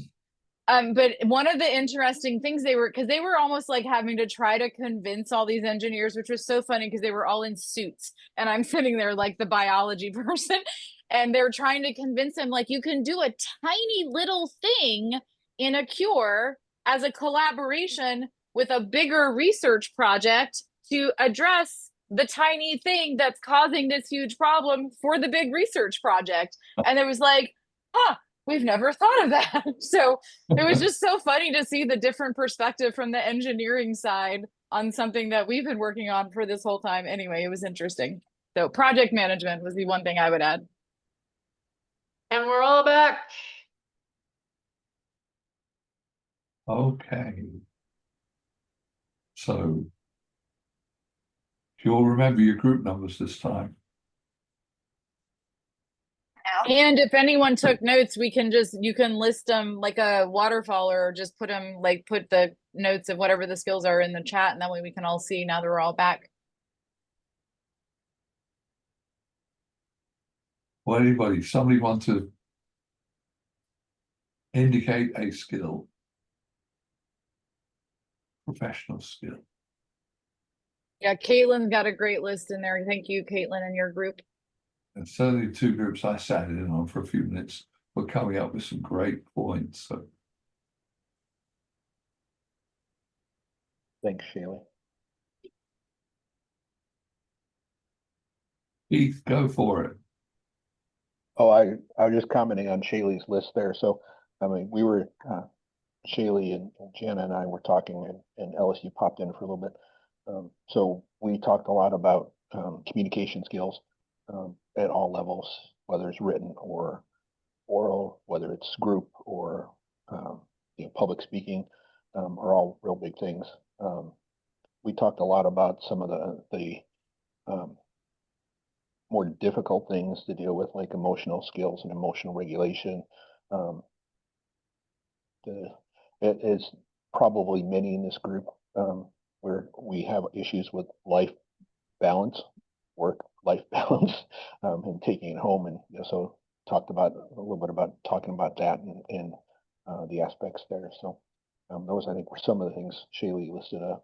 But one of the interesting things because they were almost like having to try to convince all these engineers, which was so funny because they were all in suits and I'm sitting there like the biology person and they're trying to convince them like you can do a tiny little thing in a cure as a collaboration with a bigger research project to address the tiny thing that's causing this huge problem for the big research project. And it was like, huh, we've never thought of that. So it was just so funny to see the different perspective from the engineering side on something that we've been working on for this whole time. Anyway, it was interesting. So project management was the one thing I would add. And we're all back. Okay. So you'll remember your group numbers this time. And if anyone took notes, you can list them like a waterfall or just put the notes of whatever the skills are in the chat. And that way we can all see now that we're all back. Well, somebody want to indicate a skill, professional skill. Yeah, Caitlin's got a great list in there. Thank you, Caitlin, and your group. And certainly the 2 groups I sat in on for a few minutes were coming up with some great points. So Thanks, Shaylee. Keith, go for it. Oh, I was just commenting on Shaylee's list there. So, I mean, we were, Shaylee and Jenna and I were talking and LSU popped in for a little bit. So we talked a lot about communication skills at all levels, whether it's written or oral, whether it's group or public speaking, are all real big things. We talked a lot about some of the more difficult things to deal with, like emotional skills and emotional regulation. It is probably many in this group where we have issues with life balance, work-life balance, and taking it home. And so talked about a little bit about talking about that and the aspects there. So those, I think, were some of the things Shaylee listed a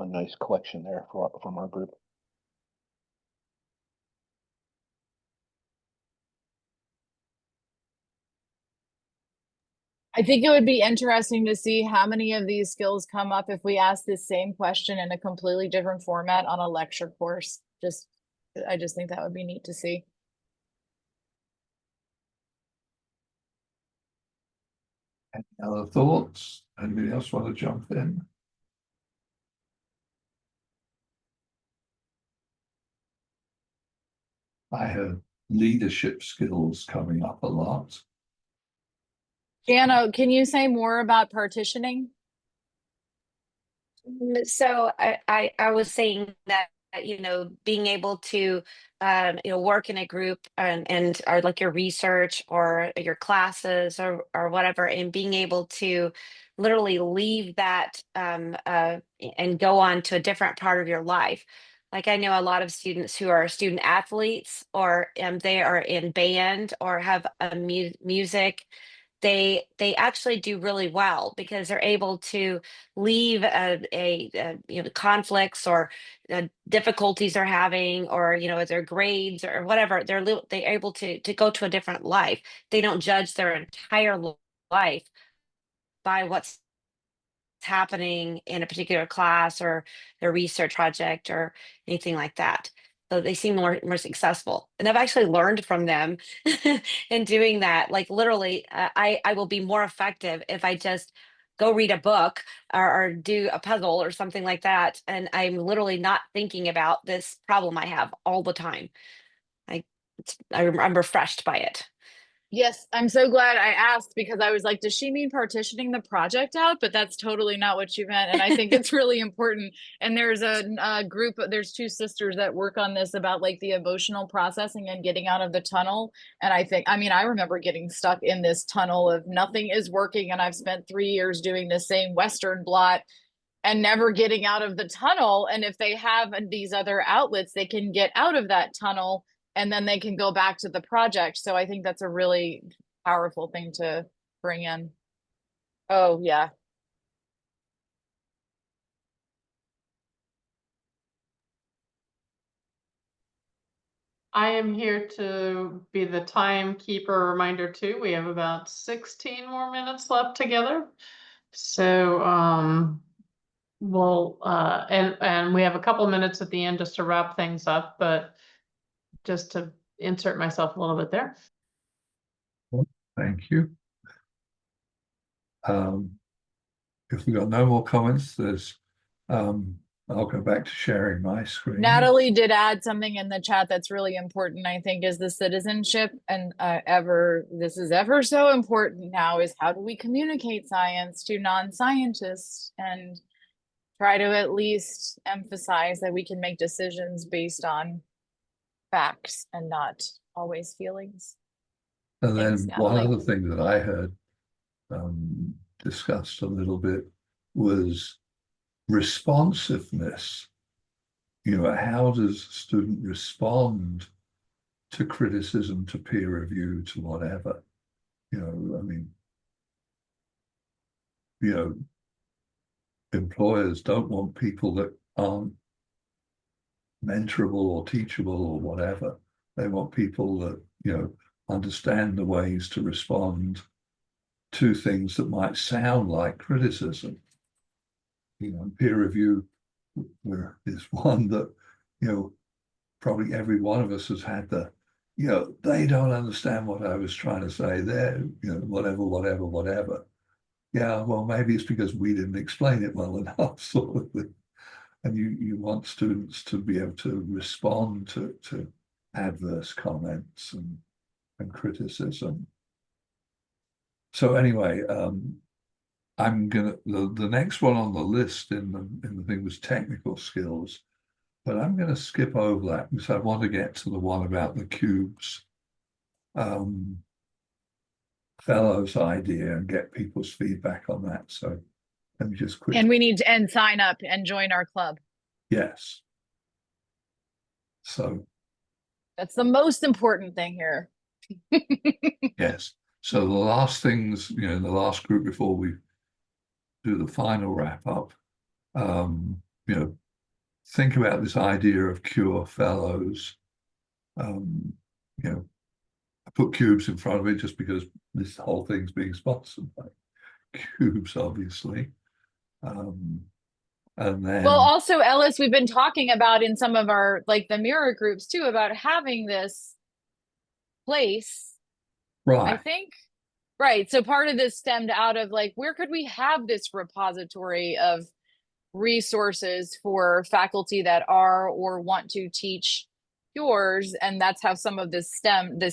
nice collection there from our group. I think it would be interesting to see how many of these skills come up if we ask this same question in a completely different format on a lecture course. I just think that would be neat to see. Any other thoughts? Anybody else want to jump in? I have leadership skills coming up a lot. Jana, can you say more about partitioning? So I was saying that, being able to work in a group and or like your research or your classes or whatever, and being able to literally leave that and go on to a different part of your life. Like I know a lot of students who are student athletes, or they are in band or have a music. They actually do really well because they're able to leave conflicts or difficulties they're having, or their grades or whatever. They're able to go to a different life. They don't judge their entire life by what's happening in a particular class or their research project or anything like that. So they seem more successful, and I've actually learned from them in doing that. Like literally, I will be more effective if I just go read a book or do a puzzle or something like that, and I'm literally not thinking about this problem I have all the time. I'm refreshed by it. Yes, I'm so glad I asked because I was like, does she mean partitioning the project out? But that's totally not what she meant. And I think it's really important. And there's a group, there's two sisters that work on this about like the emotional processing and getting out of the tunnel. And I remember getting stuck in this tunnel of nothing is working. And I've spent 3 years doing the same Western blot and never getting out of the tunnel. And if they have these other outlets, they can get out of that tunnel and then they can go back to the project. So I think that's a really powerful thing to bring in. Oh, yeah. I am here to be the timekeeper reminder too. We have about 16 more minutes left together. So we'll and we have a couple minutes at the end just to wrap things up, but just to insert myself a little bit there. Thank you. If we've got no more comments, I'll go back to sharing my screen. Natalie did add something in the chat that's really important, I think, is the citizenship. And this is ever so important now, is how do we communicate science to non-scientists and try to at least emphasize that we can make decisions based on facts and not always feelings. And then Thanks, one Natalie. other thing that I heard discussed a little bit was responsiveness. How does a student respond to criticism, to peer review, to whatever? Employers don't want people that aren't mentorable or teachable or whatever. They want people that, understand the ways to respond to things that might sound like criticism. Peer review is one that, probably every one of us has had they don't understand what I was trying to say there, whatever. Yeah, well, maybe it's because we didn't explain it well enough, sort of thing. And you want students to be able to respond to adverse comments and criticism. So anyway, I'm gonna the next one on the list in the thing was technical skills, but I'm going to skip over that because I want to get to the one about the cubes. Fellows idea and get people's feedback on that. So let me just quickly. And we need to sign up and join our club. Yes. So That's the most important thing here. yes. So the last things, the last group before we do the final wrap up, think about this idea of cure fellows. I put cubes in front of it just because this whole thing's being sponsored by cubes, obviously. And then Well, also, Ellis, we've been talking about in some of our, like the mirror groups too, about having this place, I right. think. Right. So part of this stemmed out of like, where could we have this repository of resources for faculty that are or want to teach yours? And that's how some of this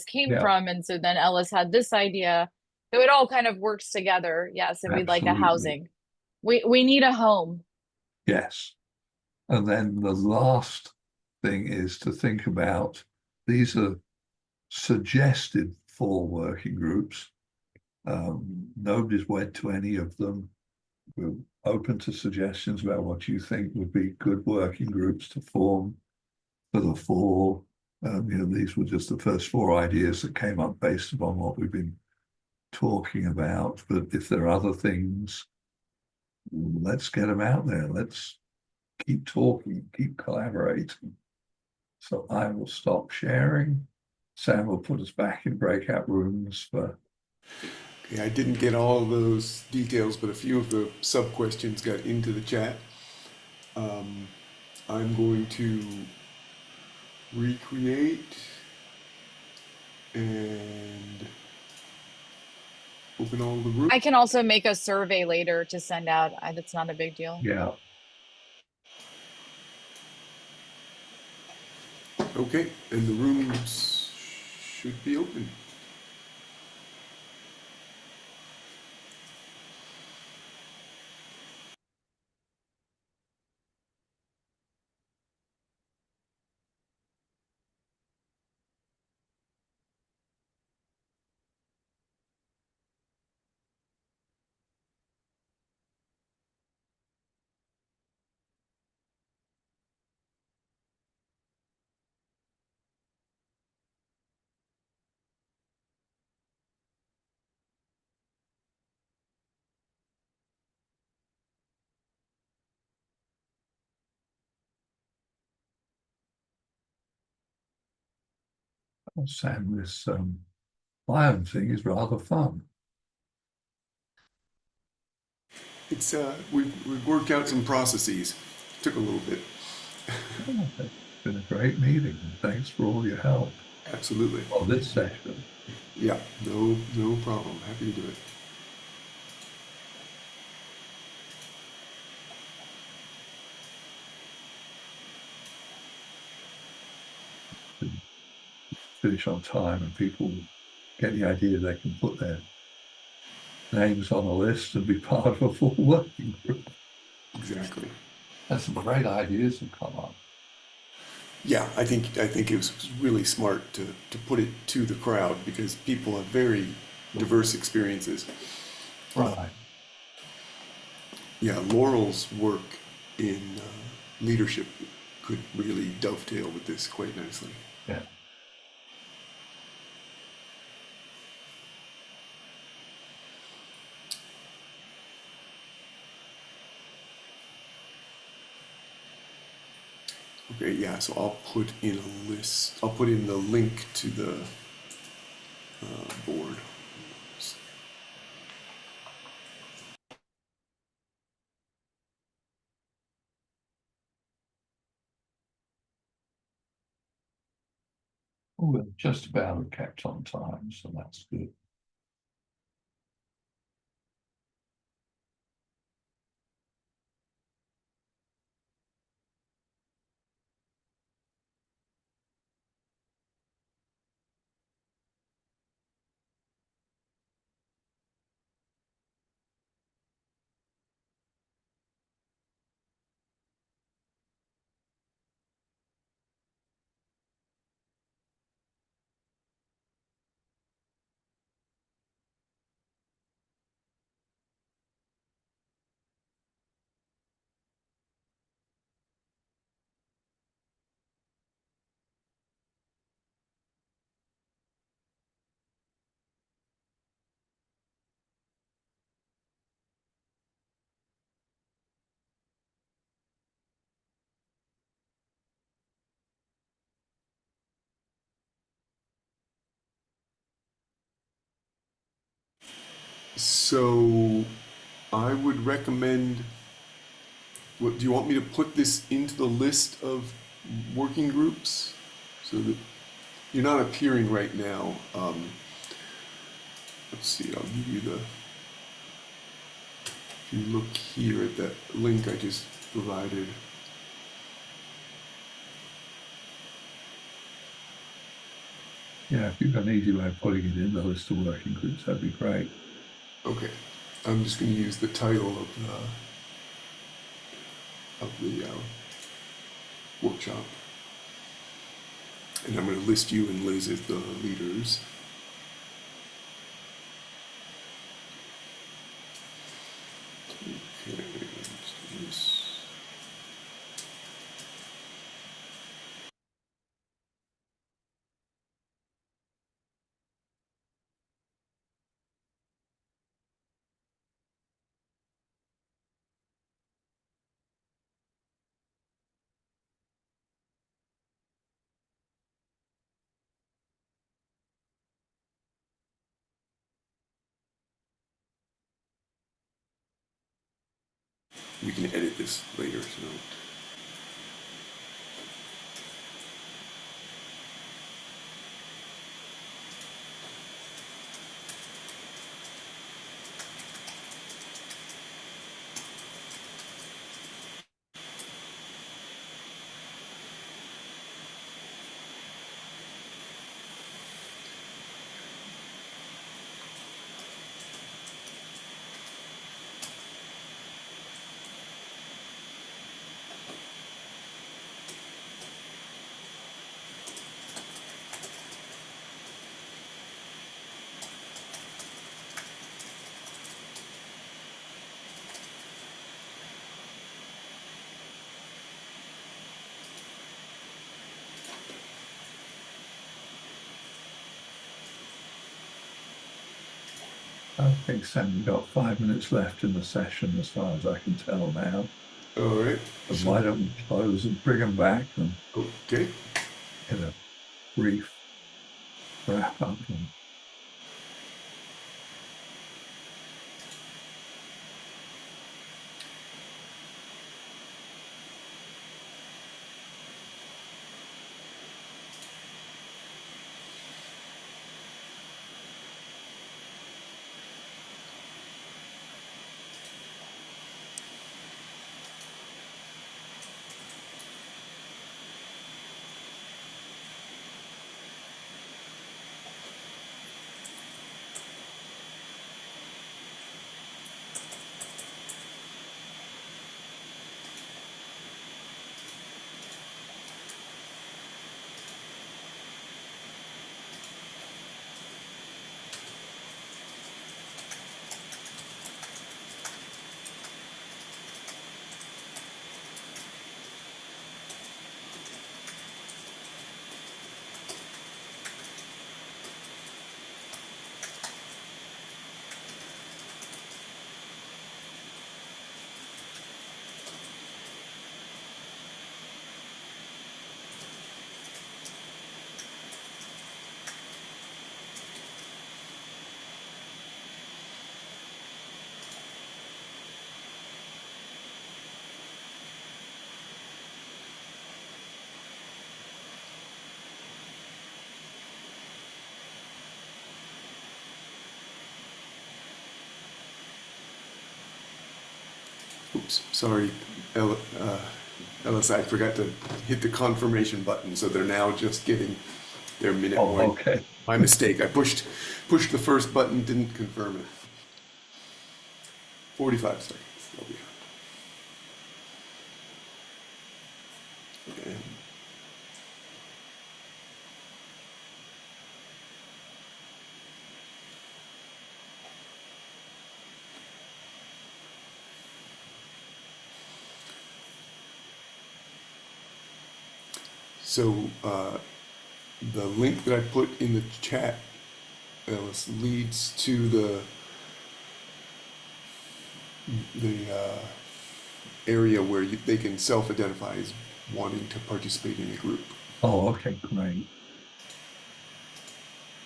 came Yeah. from. And so then Ellis had this idea. So it all kind of works together. Yes. And we'd like a Absolutely. housing. We need a home. Yes. And then the last thing is to think about, these are suggested 4 working groups. Nobody's wed to any of them. We're open to suggestions about what you think would be good working groups to form for the 4. These were just the first 4 ideas that came up based upon what we've been talking about. But if there are other things, let's get them out there. Let's keep talking, keep collaborating. So I will stop sharing. Sam will put us back in breakout rooms for. Okay, I didn't get all of those details, but a few of the sub questions got into the chat. I'm going to recreate and open all the rooms. I can also make a survey later to send out. That's not a big deal. Yeah. Okay, and the rooms should be open. Sam, this biome thing is rather fun. It's we've worked out some processes. Took a little bit. It's been a great meeting. Thanks for all your help. Absolutely. On this session. Yeah, no problem. Happy to do it. Finish on time and people get the idea they can put their names on a list and be part of a full working group. Exactly. And some great ideas have come up. Yeah, I think it was really smart to put it to the crowd because people have very diverse experiences. Right. Yeah, Laurel's work in leadership could really dovetail with this quite nicely. Yeah. Okay, yeah, so I'll put in a list. I'll put in the link to the board. Oh, we're just about kept on time, so that's good. So I would recommend, what, do you want me to put this into the list of working groups so that you're not appearing right now? Let's see, I'll give you the, if you look here at that link I just provided. Yeah, if you've got an easy way of putting it in the list of working groups, that'd be great. Okay, I'm just going to use the title of the workshop, and I'm going to list you and Liz as the leaders. Okay, let's do this. We can edit this later, so. I think, Sam, we've got 5 minutes left in the session as far as I can tell now. All right. And why don't we close and bring them back and Okay. get a brief wrap up? And Oops, sorry, Ellis, I forgot to hit the confirmation button, so they're now just getting their minute oh, one. okay. My mistake. I pushed the first button, didn't confirm it. 45 seconds. They'll be on. And so the link that I put in the chat, Ellis, leads to the area where they can self-identify as wanting to participate in a group. Oh, okay, great.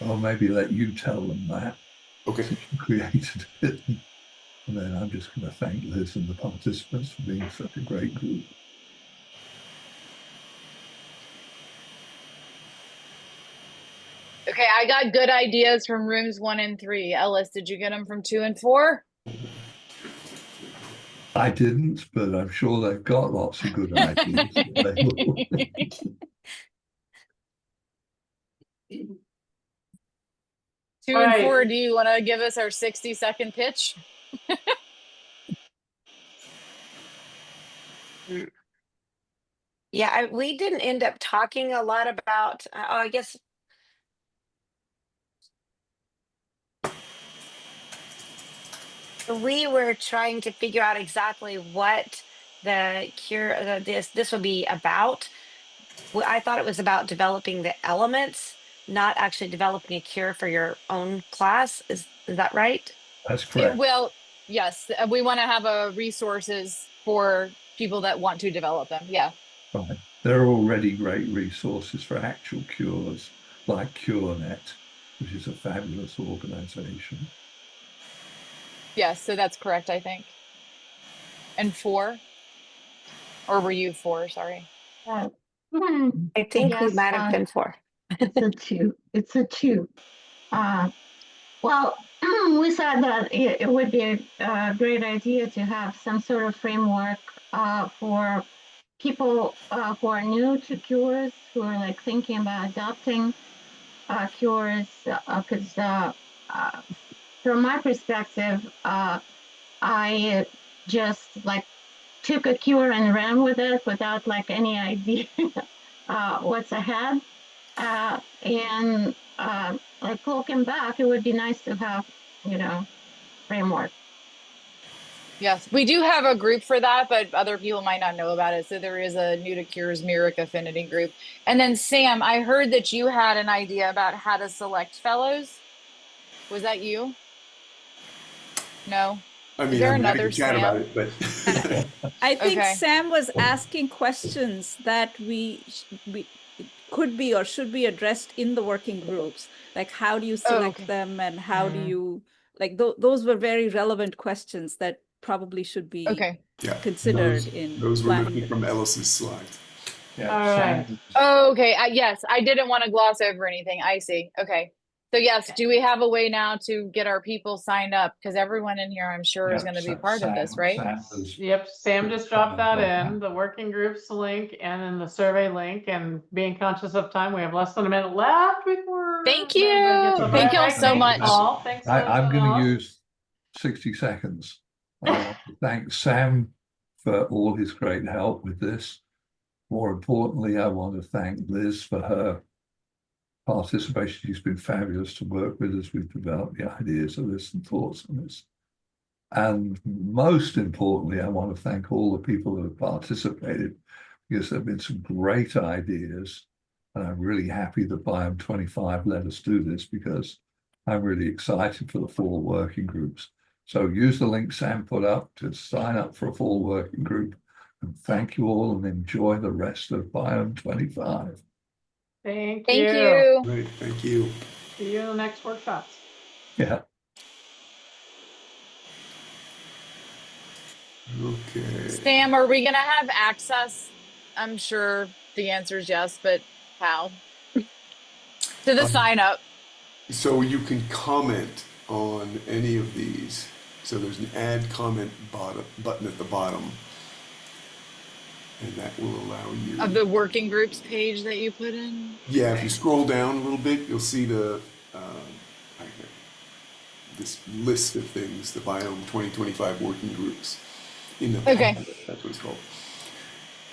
I'll maybe let you tell them that. Okay. since you created it. And then I'm just going to thank Liz and the participants for being such a great group. Okay, I got good ideas from rooms 1 and 3. Ellis, did you get them from 2 and 4? I didn't, but I'm sure they've got lots of good ideas. Two All and right. 4, do you want to give us our 60-second pitch? Yeah, we didn't end up talking a lot about, I guess. We were trying to figure out exactly what the cure, this would be about. I thought it was about developing the elements, not actually developing a cure for your own class. Is that right? That's correct. Well, yes, we want to have resources for people that want to develop them. Yeah. Right. There are already great resources for actual cures, like CureNet, which is a fabulous organization. Yes, so that's correct, I think. And 4? Or were you 4? Sorry. Hmm, I think we yes, might have been 4. it's a 2. It's a 2. Well, we thought that it would be a great idea to have some sort of framework for people who are new to cures, who are like thinking about adopting cures, because from my perspective, I just like took a cure and ran with it without like any idea what's ahead. And like looking back, it would be nice to have, framework. Yes, we do have a group for that, but other people might not know about it. So there is a New to Cures Myrick Affinity group. And then Sam, I heard that you had an idea about how to select fellows. Was that you? No. I Is mean, there I'm happy another to chat about Sam? it, but I think Okay. Sam was asking questions that we could be or should be addressed in the working groups. Like, how do you select okay. them, and how do you like those were very relevant questions that probably should be Okay. yeah, considered in those were planning. lifted from Ellis's slides. Yeah, All right. Okay. Yes, I didn't want to gloss over anything. I see. Okay. So yes, do we have a way now to get our people signed up? Because everyone in here, I'm sure, is going to be part of this, right? Yep, Sam just dropped that in, the working groups link and then the survey link, and being conscious of time, we have less than a minute left before. Thank everybody you. gets up. Thank y'all Right, so thanks, much. Paul. Thanks, Liz I'm and going to Alice. use 60 seconds. I want to thank Sam for all his great help with this. More importantly, I want to thank Liz for her participation. She's been fabulous to work with as we've developed the ideas of this and thoughts on this. And most importantly, I want to thank all the people that have participated, because there have been some great ideas. And I'm really happy that Biome 25 let us do this, because I'm really excited for the fall working groups. So use the link Sam put up to sign up for a fall working group. And thank you all, and enjoy the rest of Biome 25. Thank Thank you. you. Great, thank you. See you in the next workshops. Yeah. Okay. Sam, are we going to have access? I'm sure the answer is yes, but how? To the sign up. So you can comment on any of these. So there's an add comment button at the bottom. And that will allow you. Of the working groups page that you put in? Yeah, if you scroll down a little bit, you'll see this list of things, the Biome 2025 working groups. Okay. That's what it's called.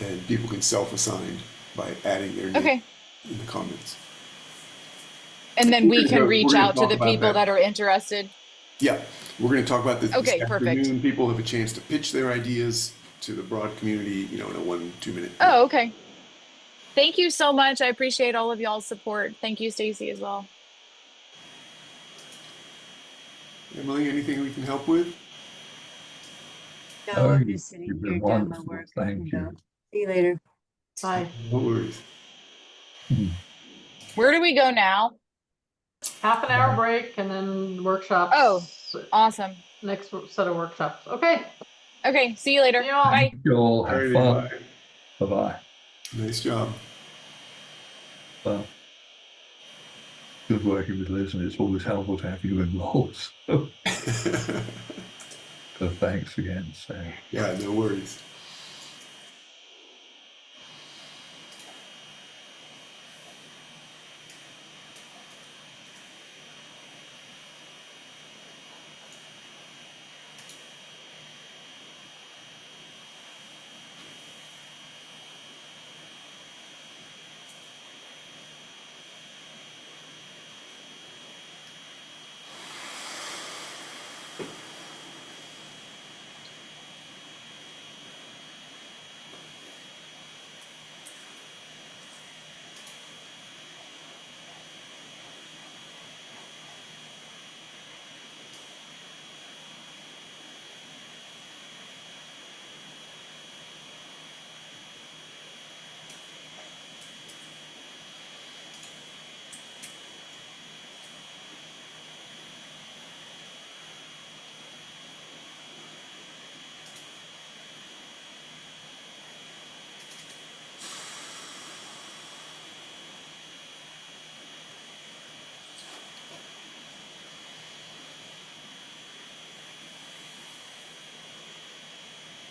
And people can self-assign by adding their name Okay. in the comments. And then we can We're reach gonna out to talk the about people that are interested. Yeah, we're going to talk about this Okay, perfect. afternoon. People have a chance to pitch their ideas to the broad community, in a 1-2 minute. Oh, okay. Thank you so much. I appreciate all of y'all's support. Thank you, Stacy, as well. Emily, anything we can help with? No, I'm just sitting You've here been doing my wonderful. work. Thank you. See you later. Bye. No worries. Where do we go now? half an hour break and then workshops. Oh. Awesome. Next set of workshops. Okay. Okay, see you later. See you all. Bye. Thank you all. Have Alrighty. fun. Bye-bye. Nice job. Well, good working with Liz, and it's always helpful to have you involved. So thanks again, Sam. Yeah, no worries.